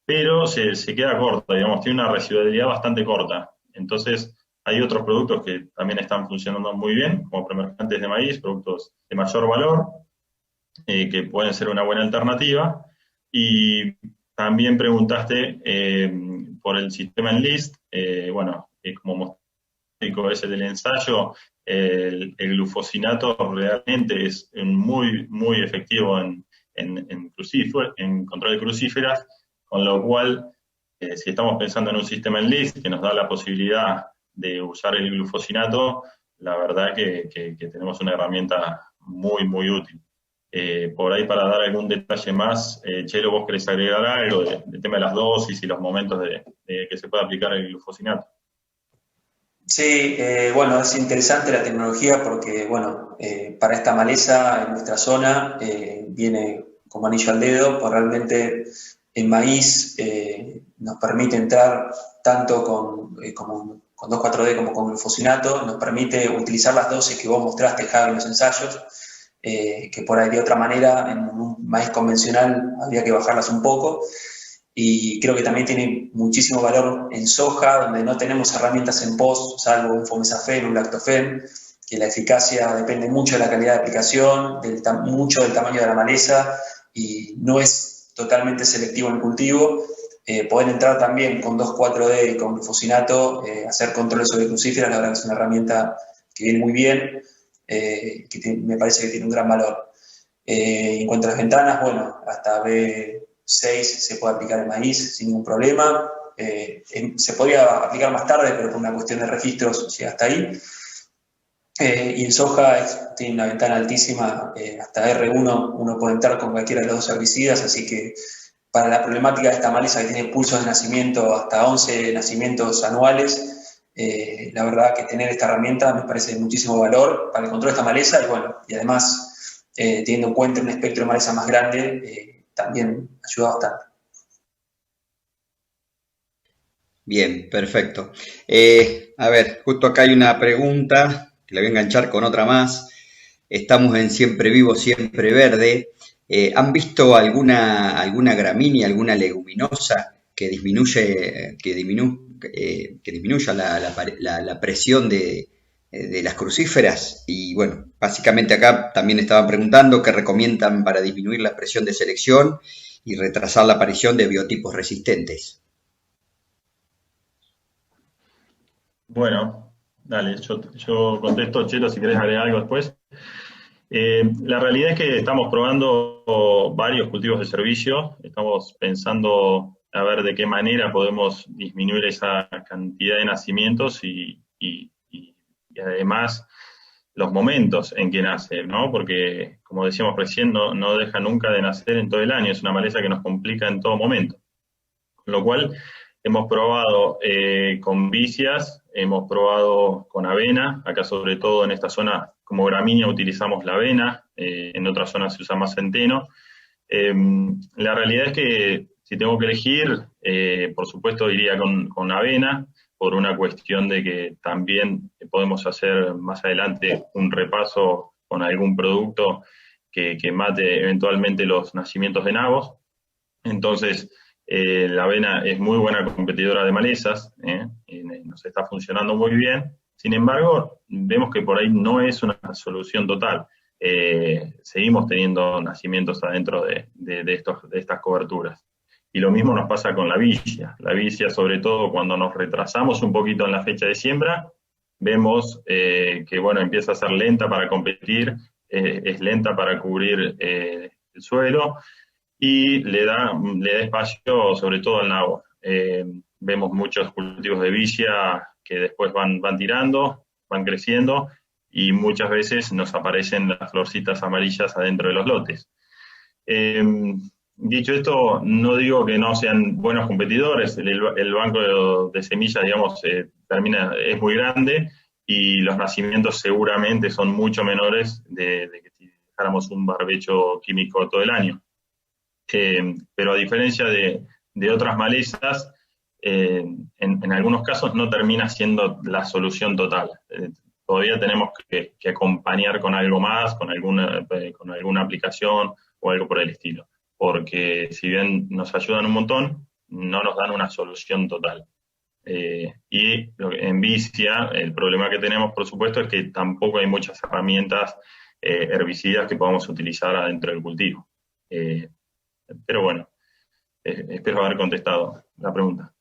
pero se queda corta, digamos, tiene una residualidad bastante corta. Entonces, hay otros productos que también están funcionando muy bien, como preemergentes de maíz, productos de mayor valor, que pueden ser una buena alternativa. Y también preguntaste por el sistema Enlist. Bueno, como mostré ese del ensayo, el glufosinato realmente es muy, muy efectivo en control de crucíferas, con lo cual, si estamos pensando en un sistema Enlist que nos da la posibilidad de usar el glufosinato, la verdad que tenemos una herramienta muy, muy útil. Por ahí, para dar algún detalle más, Chelo, ¿vos querés agregar algo del tema de las dosis y los momentos de que se puede aplicar el glufosinato? Sí, bueno, es interesante la tecnología porque, bueno, para esta maleza en nuestra zona viene como anillo al dedo, pues realmente el maíz nos permite entrar tanto con con 2,4-D como con glufosinato, nos permite utilizar las dosis que vos mostraste, Javi, en los ensayos, que por ahí de otra manera en un maíz convencional habría que bajarlas un poco. Y creo que también tiene muchísimo valor en soja, donde no tenemos herramientas en pos, salvo un fomesafen, un lactofen, que la eficacia depende mucho de la calidad de aplicación, mucho del tamaño de la maleza, y no es totalmente selectivo en el cultivo. Poder entrar también con 2,4-D y con glufosinato, hacer controles sobre crucíferas, la verdad que es una herramienta que viene muy bien, me parece que tiene un gran valor. En cuanto a las ventanas, bueno, hasta B6 se puede aplicar el maíz sin ningún problema. Se podría aplicar más tarde, pero por una cuestión de registros llega hasta ahí. Y en soja tiene una ventana altísima, hasta R1 uno puede entrar con cualquiera de los dos herbicidas, así que para la problemática de esta maleza que tiene pulsos de nacimiento hasta 11 nacimientos anuales, la verdad que tener esta herramienta me parece de muchísimo valor para el control de esta maleza, y bueno, y además teniendo en cuenta un espectro de maleza más grande, también ayuda bastante. Bien, perfecto. A ver, justo acá hay una pregunta que la voy a enganchar con otra más. Estamos en Siempre Vivo, Siempre Verde. ¿Han visto alguna gramínea, alguna leguminosa que disminuya la presión de las crucíferas? Y bueno, básicamente acá también estaban preguntando qué recomiendan para disminuir la presión de selección y retrasar la aparición de biotipos resistentes. Bueno, dale, yo contesto, Chelo, si querés agregar algo después. La realidad es que estamos probando varios cultivos de servicio, estamos pensando a ver de qué manera podemos disminuir esa cantidad de nacimientos y además los momentos en que nace, ¿no? Porque, como decíamos recién, no deja nunca de nacer en todo el año, es una maleza que nos complica en todo momento. Con lo cual, hemos probado con vicias, hemos probado con avena, acá sobre todo en esta zona como gramínea utilizamos la avena, en otras zonas se usa más centeno. La realidad es que si tengo que elegir, por supuesto iría con avena, por una cuestión de que también podemos hacer más adelante un repaso con algún producto que mate eventualmente los nacimientos de nabos. Entonces, la avena es muy buena competidora de malezas, nos está funcionando muy bien. Sin embargo, vemos que por ahí no es una solución total. Seguimos teniendo nacimientos adentro de estas coberturas. Y lo mismo nos pasa con la vicia. La vicia, sobre todo cuando nos retrasamos un poquito en la fecha de siembra, vemos que bueno, empieza a ser lenta para competir, es lenta para cubrir el suelo, y le da espacio sobre todo al nabo. Vemos muchos cultivos de vicia que después van tirando, van creciendo, y muchas veces nos aparecen las florcitas amarillas adentro de los lotes. Dicho esto, no digo que no sean buenos competidores, el banco de semillas, digamos, es muy grande, y los nacimientos seguramente son mucho menores de que si dejáramos un barbecho químico todo el año. Pero a diferencia de otras malezas, en algunos casos no termina siendo la solución total. Todavía tenemos que acompañar con algo más, con alguna aplicación o algo por el estilo. Porque si bien nos ayudan un montón, no nos dan una solución total. Y en vicia, el problema que tenemos, por supuesto, es que tampoco hay muchas herramientas herbicidas que podamos utilizar adentro del cultivo. Pero bueno, espero haber contestado la pregunta.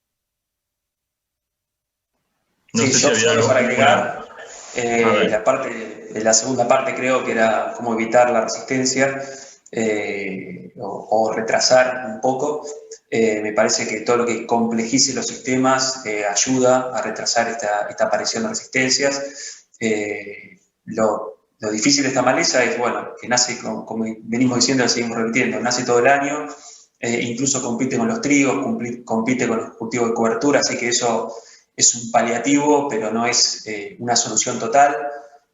No sé si había algo para agregar. La segunda parte creo que era cómo evitar la resistencia o retrasar un poco. Me parece que todo lo que complejice los sistemas ayuda a retrasar esta aparición de resistencias. Lo difícil de esta maleza es, bueno, que nace, como venimos diciendo, lo seguimos repitiendo, nace todo el año, incluso compite con los trigos, compite con los cultivos de cobertura, así que eso es un paliativo, pero no es una solución total,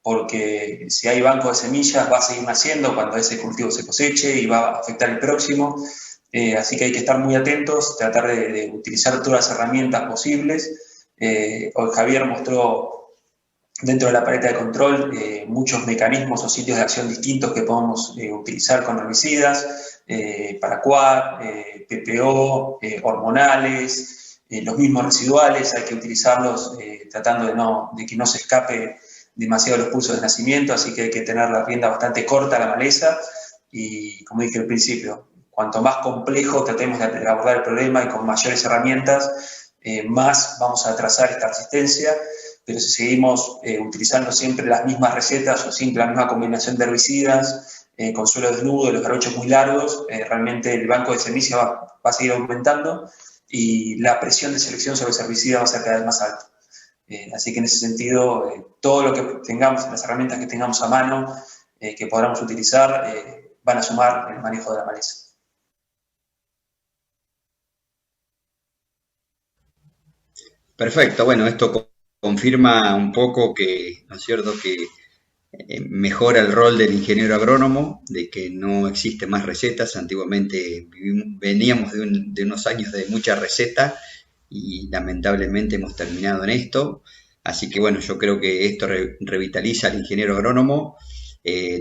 porque si hay banco de semillas va a seguir naciendo cuando ese cultivo se coseche y va a afectar el próximo, así que hay que estar muy atentos, tratar de utilizar todas las herramientas posibles, Hoy Javier mostró dentro de la paleta de control muchos mecanismos o sitios de acción distintos que podemos utilizar con herbicidas, para paraquat, PPO, hormonales, los mismos residuales, hay que utilizarlos tratando de que no se escape demasiado los pulsos de nacimiento, así que hay que tener la rienda bastante corta a la maleza y, como dije al principio, cuanto más complejo tratemos de abordar el problema y con mayores herramientas, más vamos a atrasar esta resistencia, pero si seguimos utilizando siempre las mismas recetas o siempre la misma combinación de herbicidas, con suelo desnudo y los jarochos muy largos, realmente el banco de semillas va a seguir aumentando y la presión de selección sobre ese herbicida va a ser cada vez más alta. Así que en ese sentido, todo lo que tengamos, las herramientas que tengamos a mano, que podamos utilizar, van a sumar el manejo de la maleza. Perfecto, bueno, esto confirma un poco que, ¿no es cierto?, que mejora el rol del ingeniero agrónomo, de que no existen más recetas. Antiguamente veníamos de unos años de mucha receta y lamentablemente hemos terminado en esto. Así que bueno, yo creo que esto revitaliza al ingeniero agrónomo.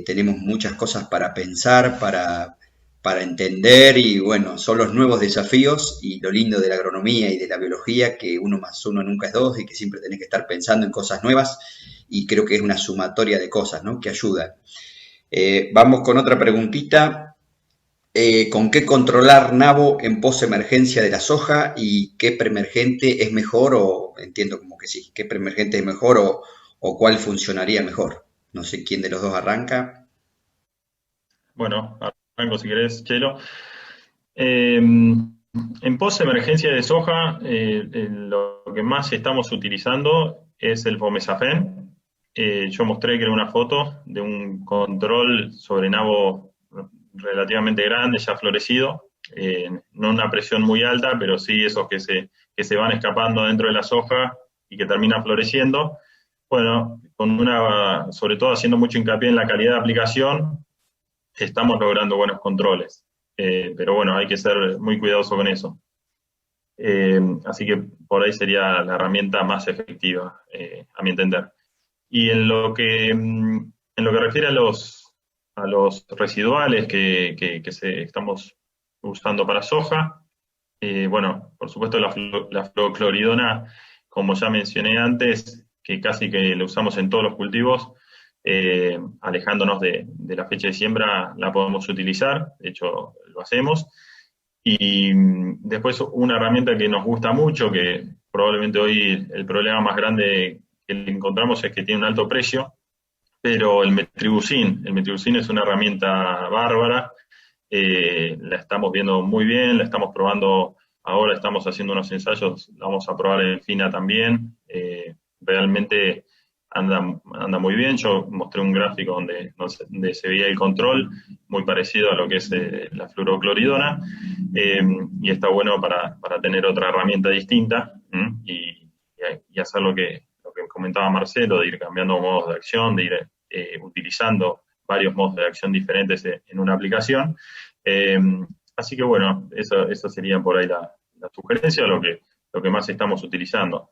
Tenemos muchas cosas para pensar, para entender y bueno, son los nuevos desafíos y lo lindo de la agronomía y de la biología, que 1 más 1 nunca es 2 y que siempre tenés que estar pensando en cosas nuevas y creo que es una sumatoria de cosas, ¿no?, que ayudan. Vamos con otra preguntita. ¿Con qué controlar nabo en posemergencia de la soja y qué preemergente es mejor? O entiendo como que sí, ¿qué preemergente es mejor o cuál funcionaría mejor? No sé quién de los dos arranca. Bueno, arranco si querés, Chelo. En post-emergencia de soja, lo que más estamos utilizando es el fomesafen. Yo mostré que era una foto de un control sobre nabo relativamente grande, ya florecido, no una presión muy alta, pero sí esos que se van escapando dentro de la soja y que terminan floreciendo. Bueno, sobre todo haciendo mucho hincapié en la calidad de aplicación, estamos logrando buenos controles. Pero bueno, hay que ser muy cuidadoso con eso. Así que por ahí sería la herramienta más efectiva, a mi entender. Y en lo que refiere a los residuales que estamos usando para soja, bueno, por supuesto la fluorocloridona, como ya mencioné antes, que casi que la usamos en todos los cultivos, alejándonos de la fecha de siembra, la podemos utilizar, de hecho lo hacemos. Y después una herramienta que nos gusta mucho, que probablemente hoy el problema más grande que encontramos es que tiene un alto precio, pero el metribuzin es una herramienta bárbara, la estamos viendo muy bien, la estamos probando ahora, estamos haciendo unos ensayos, la vamos a probar en FINA también, realmente anda muy bien. Yo mostré un gráfico donde se veía el control, muy parecido a lo que es la fluorocloridona, y está bueno para tener otra herramienta distinta y hacer lo que comentaba Marcelo, de ir cambiando modos de acción, de ir utilizando varios modos de acción diferentes en una aplicación. Así que bueno, esa sería por ahí la sugerencia, lo que más estamos utilizando.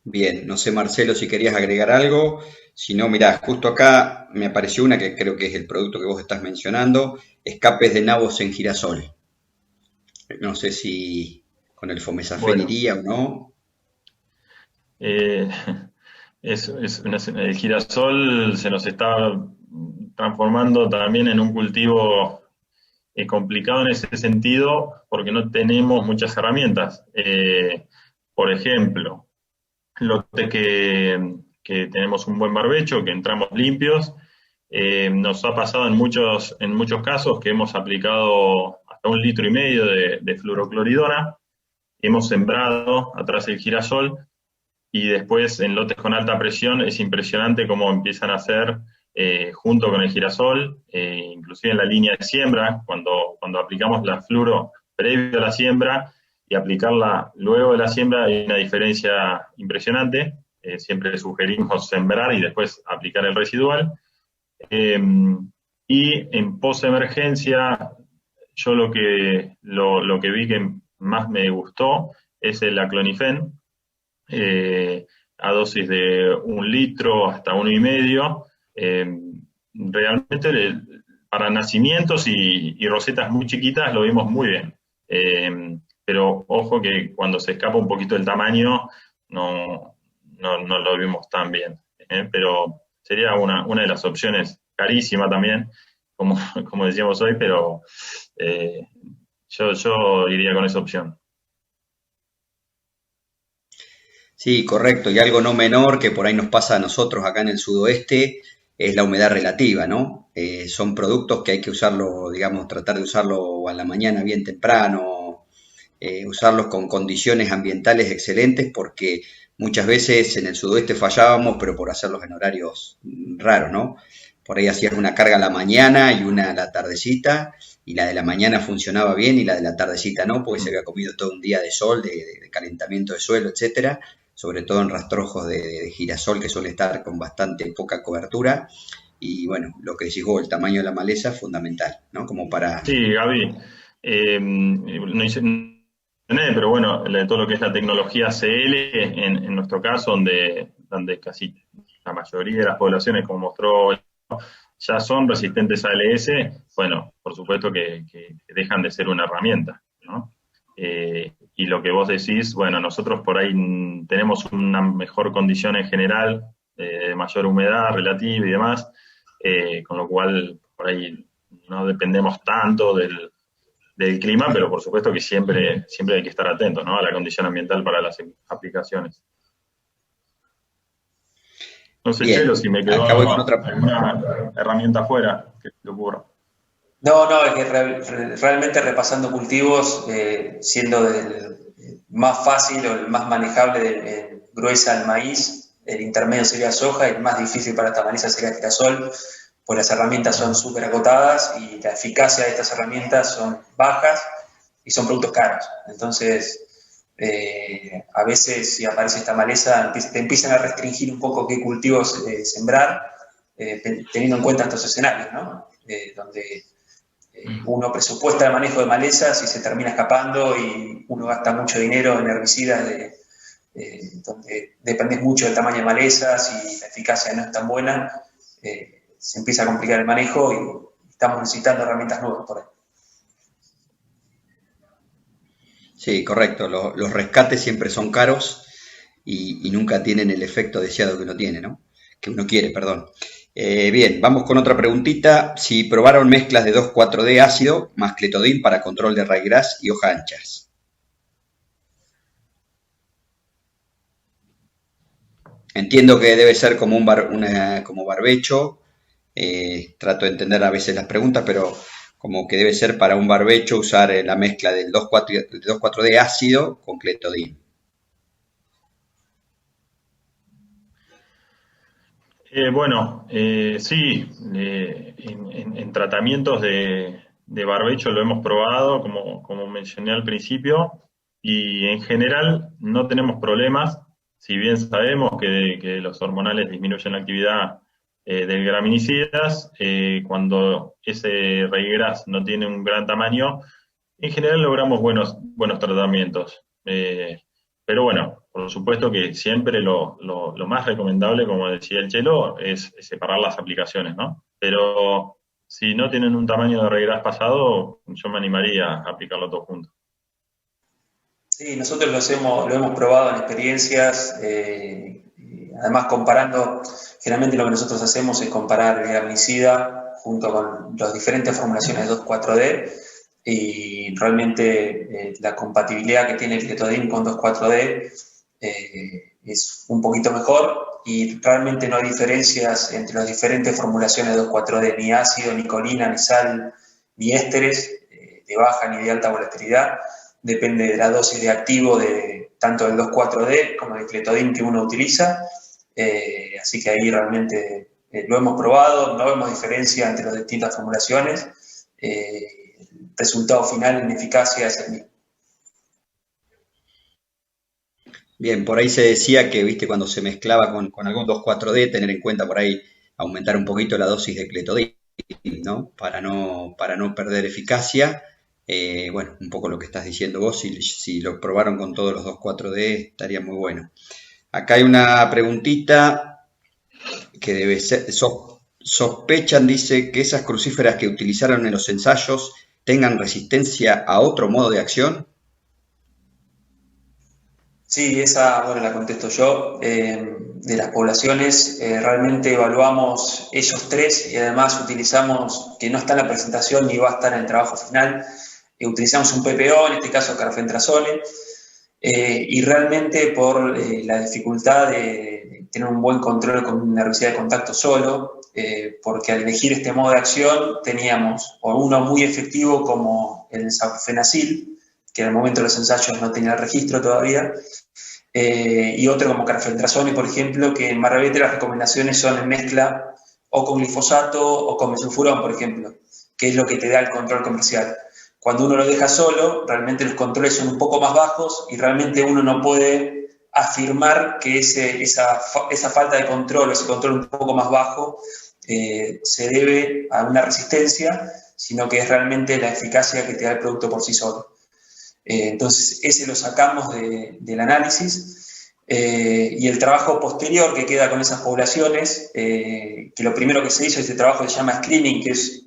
Bien, no sé, Marcelo, si querías agregar algo. Si no, mirá, justo acá me apareció una que creo que es el producto que vos estás mencionando, escapes de nabos en girasol. No sé si con el fomesafen Bueno, iría o no. eh, el girasol se nos está transformando también en un cultivo complicado en ese sentido, porque no tenemos muchas herramientas. Por ejemplo, lote que tenemos un buen barbecho, que entramos limpios. Nos ha pasado en muchos casos que hemos aplicado hasta 1,5 litros de fluorocloridona, hemos sembrado atrás el girasol y después en lotes con alta presión es impresionante cómo empiezan a hacer junto con el girasol, inclusive en la línea de siembra, cuando aplicamos la fluoro previo a la siembra y aplicarla luego de la siembra, hay una diferencia impresionante. Siempre sugerimos sembrar y después aplicar el residual. Y en post-emergencia, yo lo que vi que más me gustó es el aclonifen, a dosis de 1 litro hasta 1,5. Realmente para nacimientos y rosetas muy chiquitas lo vimos muy bien. Pero ojo que cuando se escapa un poquito el tamaño no lo vimos tan bien. Pero sería una de las opciones, carísima también, como decíamos hoy, pero yo iría con esa opción. Sí, correcto. Y algo no menor que por ahí nos pasa a nosotros acá en el sudoeste es la humedad relativa, ¿no? Son productos que hay que usarlo, digamos, tratar de usarlo a la mañana bien temprano, usarlos con condiciones ambientales excelentes porque muchas veces en el sudoeste fallábamos, pero por hacerlos en horarios raros, ¿no? Por ahí hacías una carga a la mañana y una a la tardecita, y la de la mañana funcionaba bien y la de la tardecita no, porque se había comido todo un día de sol, de calentamiento de suelo, etcétera, sobre todo en rastrojos de girasol que suele estar con bastante poca cobertura. Y bueno, lo que decís vos, el tamaño de la maleza es fundamental, ¿no? Como para... Sí, Gaby, no hice, pero bueno, todo lo que es la tecnología CL, en nuestro caso, donde casi la mayoría de las poblaciones, como mostró, ya son resistentes a ALS, bueno, por supuesto que dejan de ser una herramienta, ¿no? Y lo que vos decís, bueno, nosotros por ahí tenemos una mejor condición en general, de mayor humedad relativa y demás, con lo cual por ahí no dependemos tanto del clima, pero por supuesto que siempre hay que estar atentos, ¿no?, a la condición ambiental para las aplicaciones. No sé, Bien, Chelo, si me quedó acá voy con otra... alguna herramienta afuera que te ocurra. No, es que realmente repasando cultivos, siendo más fácil o el más manejable gruesa el maíz, el intermedio sería soja, y el más difícil para esta maleza sería el girasol, pues las herramientas son súper acotadas y la eficacia de estas herramientas son bajas y son productos caros. Entonces, a veces si aparece esta maleza, te empiezan a restringir un poco qué cultivos sembrar, teniendo en cuenta estos escenarios, ¿no? Donde uno presupuesta el manejo de malezas y se termina escapando y uno gasta mucho dinero en herbicidas donde dependes mucho del tamaño de malezas y la eficacia no es tan buena, se empieza a complicar el manejo y estamos necesitando herramientas nuevas por ahí. Sí, correcto. Los rescates siempre son caros y nunca tienen el efecto deseado que uno tiene, ¿no? Que uno quiere, perdón. Bien, vamos con otra preguntita. Si probaron mezclas de 2,4-D ácido más cletodin para control de raigras y hojas anchas. Entiendo que debe ser como como barbecho. Trato de entender a veces las preguntas, pero como que debe ser para un barbecho usar la mezcla del 2,4-D ácido con cletodin. Bueno, sí, en tratamientos de barbecho lo hemos probado, como mencioné al principio, y en general no tenemos problemas, si bien sabemos que los hormonales disminuyen la actividad de graminicidas, cuando ese raigras no tiene un gran tamaño, en general logramos buenos tratamientos. Pero bueno, por supuesto que siempre lo más recomendable, como decía el Chelo, es separar las aplicaciones, ¿no? Pero si no tienen un tamaño de raigras pasado, yo me animaría a aplicarlo todo junto. Sí, nosotros lo hemos probado en experiencias, además comparando, generalmente lo que nosotros hacemos es comparar el graminicida junto con las diferentes formulaciones de 2,4-D, y realmente la compatibilidad que tiene el cletodin con 2,4-D es un poquito mejor, y realmente no hay diferencias entre las diferentes formulaciones de 2,4-D, ni ácido, ni colina, ni sal, ni ésteres de baja ni de alta volatilidad. Depende de la dosis de activo de tanto del 2,4-D como del cletodin que uno utiliza, así que ahí realmente lo hemos probado, no vemos diferencia entre las distintas formulaciones, el resultado final en eficacia es el mismo. Bien, por ahí se decía que, viste, cuando se mezclaba con algún 2,4-D, tener en cuenta por ahí aumentar un poquito la dosis de cletodin, ¿no? Para no perder eficacia. Bueno, un poco lo que estás diciendo vos, si lo probaron con todos los 2,4-D, estaría muy bueno. Acá hay una preguntita que debe ser, sospechan, dice, que esas crucíferas que utilizaron en los ensayos tengan resistencia a otro modo de acción. Sí, esa, bueno, la contesto yo. De las poblaciones, realmente evaluamos esos tres y además utilizamos, que no está en la presentación ni va a estar en el trabajo final, utilizamos un PPO, en este caso carfentrazole, y realmente por la dificultad de tener un buen control con una herbicida de contacto solo, porque al elegir este modo de acción teníamos o uno muy efectivo como el sulfenacil, que en el momento de los ensayos no tenía el registro todavía, y otro como carfentrazone, por ejemplo, que en Barrabete las recomendaciones son en mezcla o con glifosato o con mesulfurón, por ejemplo, que es lo que te da el control comercial. Cuando uno lo deja solo, realmente los controles son un poco más bajos y realmente uno no puede afirmar que esa falta de control o ese control un poco más bajo se debe a una resistencia, sino que es realmente la eficacia que te da el producto por sí solo. Entonces, ese lo sacamos del análisis y el trabajo posterior que queda con esas poblaciones, que lo primero que se hizo, este trabajo se llama screening, que es,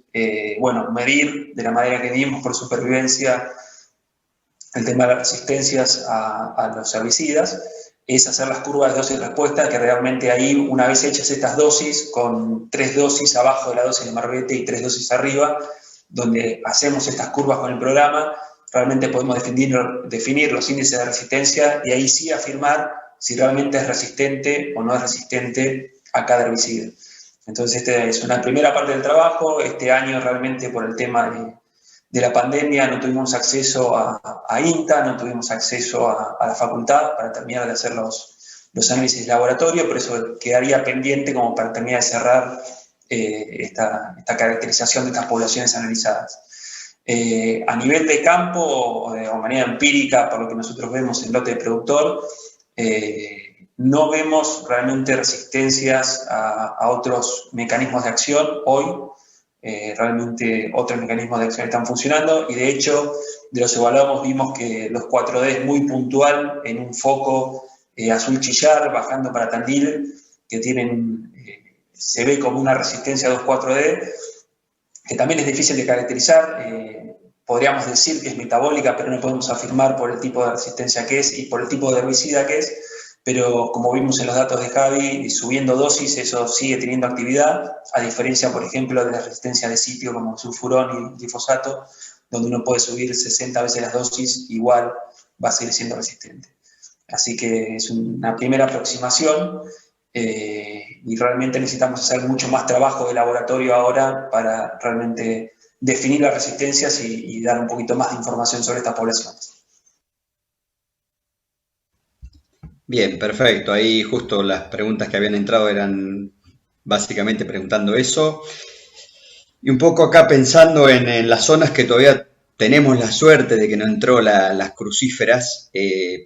bueno, medir de la manera que dimos por supervivencia el tema de las resistencias a los herbicidas, es hacer las curvas de dosis-respuesta, que realmente ahí, una vez hechas estas dosis, con 3 dosis abajo de la dosis de Marbete y 3 dosis arriba, donde hacemos estas curvas con el programa, realmente podemos definir los índices de resistencia y ahí sí afirmar si realmente es resistente o no es resistente a cada herbicida. Entonces, esta es una primera parte del trabajo. Este año realmente por el tema de la pandemia no tuvimos acceso a INTA, no tuvimos acceso a la facultad para terminar de hacer los análisis de laboratorio, por eso quedaría pendiente como para terminar de cerrar esta caracterización de estas poblaciones analizadas. A nivel de campo o manera empírica, por lo que nosotros vemos en lote de productor, no vemos realmente resistencias a otros mecanismos de acción hoy. Realmente otros mecanismos de acción están funcionando y de hecho de los evaluados vimos que los 4D es muy puntual en un foco azul chillar bajando para Tandil, que tienen, se ve como una resistencia a 2,4-D, que también es difícil de caracterizar. Podríamos decir que es metabólica, pero no podemos afirmar por el tipo de resistencia que es y por el tipo de herbicida que es, pero como vimos en los datos de Javi, subiendo dosis eso sigue teniendo actividad, a diferencia, por ejemplo, de la resistencia de sitio como sulfurón y glifosato, donde uno puede subir 60 veces las dosis, igual va a seguir siendo resistente. Así que es una primera aproximación y realmente necesitamos hacer mucho más trabajo de laboratorio ahora para realmente definir las resistencias y dar un poquito más de información sobre estas poblaciones. Bien, perfecto. Ahí justo las preguntas que habían entrado eran básicamente preguntando eso. Y un poco acá pensando en las zonas que todavía tenemos la suerte de que no entró las crucíferas,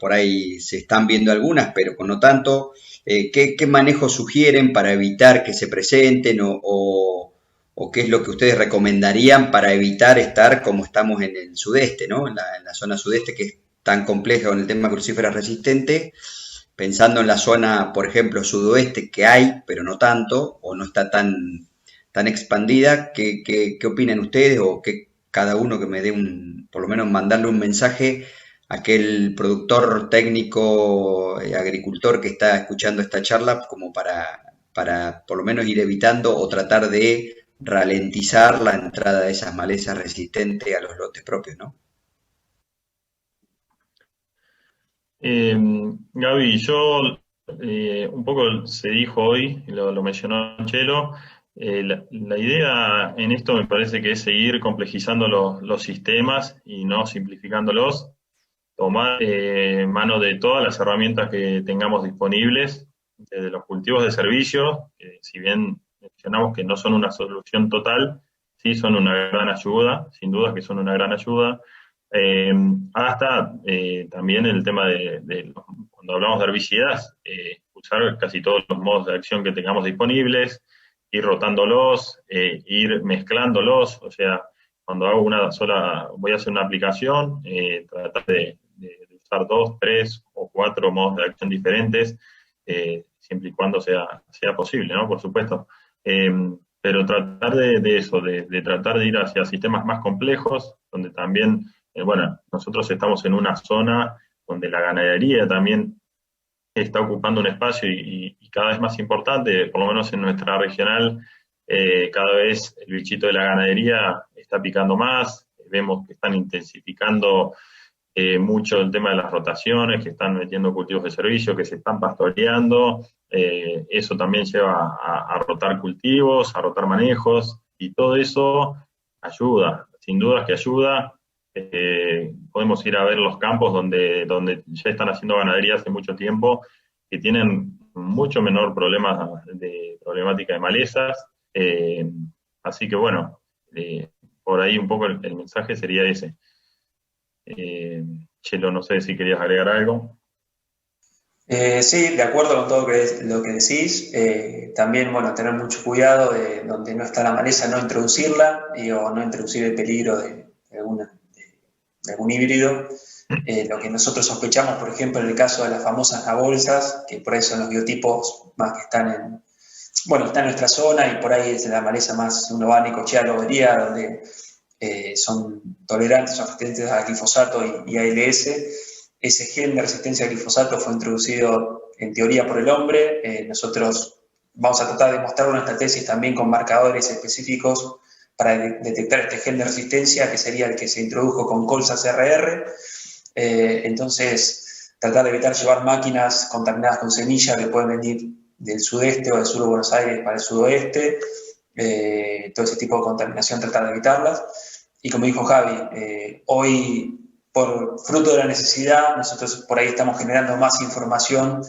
por ahí se están viendo algunas, pero con no tanto. ¿Qué manejo sugieren para evitar que se presenten o qué es lo que ustedes recomendarían para evitar estar como estamos en el sudeste, ¿no? En la zona sudeste que es tan compleja con el tema crucífera resistente, pensando en la zona, por ejemplo, sudoeste que hay, pero no tanto, o no está tan expandida, ¿qué opinan ustedes o que cada uno que me dé por lo menos mandarle un mensaje a aquel productor técnico, agricultor que está escuchando esta charla, como para por lo menos ir evitando o tratar de ralentizar la entrada de esas malezas resistentes a los lotes propios, ¿no? Gaby, yo un poco se dijo hoy, lo mencionó Chelo, la idea en esto me parece que es seguir complejizando los sistemas y no simplificándolos, tomar mano de todas las herramientas que tengamos disponibles, desde los cultivos de servicio, que si bien mencionamos que no son una solución total, sí son una gran ayuda, sin duda que son una gran ayuda, hasta también el tema cuando hablamos de herbicidas, usar casi todos los modos de acción que tengamos disponibles, ir rotándolos, ir mezclándolos, o sea, cuando hago voy a hacer una aplicación, tratar de usar 2, 3 o 4 modos de acción diferentes, siempre y cuando sea posible, ¿no? Por supuesto. Pero tratar de eso, de tratar de ir hacia sistemas más complejos, donde también, bueno, nosotros estamos en una zona donde la ganadería también está ocupando un espacio y cada vez más importante, por lo menos en nuestra regional, cada vez el bichito de la ganadería está picando más, vemos que están intensificando mucho el tema de las rotaciones, que están metiendo cultivos de servicio, que se están pastoreando, eso también lleva a rotar cultivos, a rotar manejos, y todo eso ayuda, sin dudas que ayuda. Podemos ir a ver los campos donde ya están haciendo ganadería hace mucho tiempo, que tienen mucho menor problemática de malezas, así que bueno, por ahí un poco el mensaje sería ese. Chelo, no sé si querías agregar algo. Sí, de acuerdo con todo lo que decís. También, bueno, tener mucho cuidado de donde no está la maleza, no introducirla o no introducir el peligro de algún híbrido. Lo que nosotros sospechamos, por ejemplo, en el caso de las famosas nabolsas, que por ahí son los biotipos más que están está en nuestra zona y por ahí es la maleza más, uno va a Necochea, Lobería, donde son tolerantes o resistentes a glifosato y ALS. Ese gen de resistencia a glifosato fue introducido en teoría por el hombre. Nosotros vamos a tratar de mostrar en esta tesis también con marcadores específicos para detectar este gen de resistencia, que sería el que se introdujo con colzas RR. Entonces, tratar de evitar llevar máquinas contaminadas con semilla que pueden venir del sudeste o del sur de Buenos Aires para el sudoeste. Todo ese tipo de contaminación, tratar de evitarlas. Y como dijo Javi, hoy, por fruto de la necesidad, nosotros por ahí estamos generando más información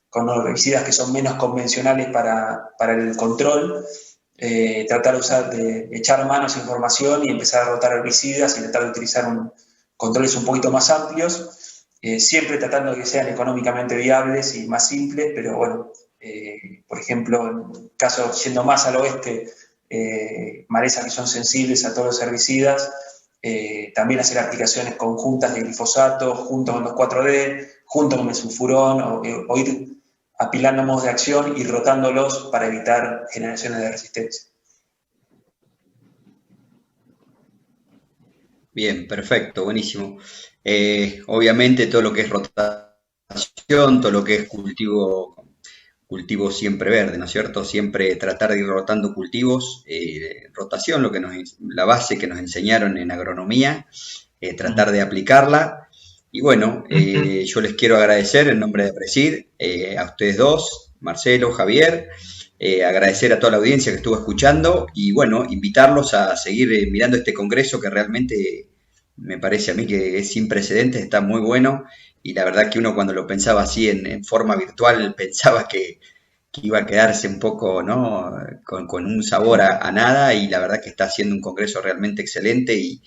con los herbicidas que son menos convencionales para el control. Tratar de echar manos a información y empezar a rotar herbicidas y tratar de utilizar controles un poquito más amplios, siempre tratando de que sean económicamente viables y más simples, pero bueno, por ejemplo, en caso yendo más al oeste, malezas que son sensibles a todos los herbicidas, también hacer aplicaciones conjuntas de glifosato, junto con los 4D, junto con el sulfurón, o ir apilando modos de acción y rotándolos para evitar generaciones de resistencia. Bien, perfecto, buenísimo. Obviamente todo lo que es rotación, todo lo que es cultivo siempre verde, ¿no es cierto? Siempre tratar de ir rotando cultivos, rotación, la base que nos enseñaron en agronomía, tratar de aplicarla. Y bueno, yo les quiero agradecer en nombre de Presid, a ustedes dos, Marcelo, Javier, agradecer a toda la audiencia que estuvo escuchando y bueno, invitarlos a seguir mirando este congreso que realmente me parece a mí que es sin precedentes, está muy bueno y la verdad que uno cuando lo pensaba así en forma virtual pensaba que iba a quedarse un poco, ¿no?, con un sabor a nada y la verdad que está haciendo un congreso realmente excelente y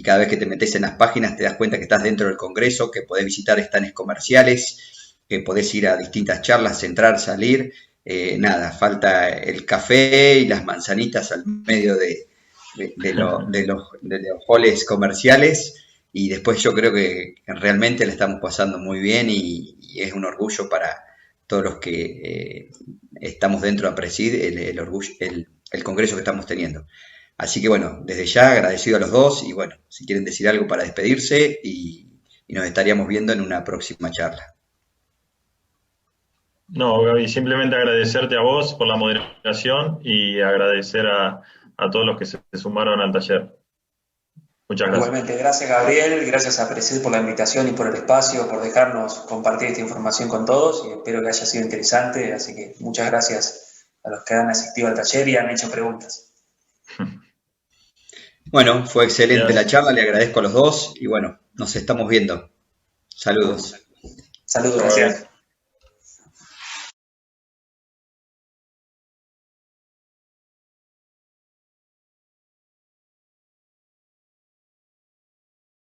cada vez que te metes en las páginas te das cuenta que estás dentro del congreso, que podés visitar stands comerciales, que podés ir a distintas charlas, entrar, salir. Nada, falta el café y las manzanitas al medio de los halls comerciales y después yo creo que realmente la estamos pasando muy bien y es un orgullo para todos los que estamos dentro de Presid, el congreso que estamos teniendo. Así que bueno, desde ya agradecido a los dos y bueno, si quieren decir algo para despedirse y nos estaríamos viendo en una próxima charla. No, Gaby, simplemente agradecerte a vos por la moderación y agradecer a todos los que se sumaron al taller. Muchas gracias. Igualmente, gracias Gabriel, gracias a Presid por la invitación y por el espacio, por dejarnos compartir esta información con todos y espero que haya sido interesante, así que muchas gracias a los que han asistido al taller y han hecho preguntas. Bueno, fue excelente la charla, le agradezco a los dos y bueno, nos estamos viendo. Saludos. Saludos, gracias.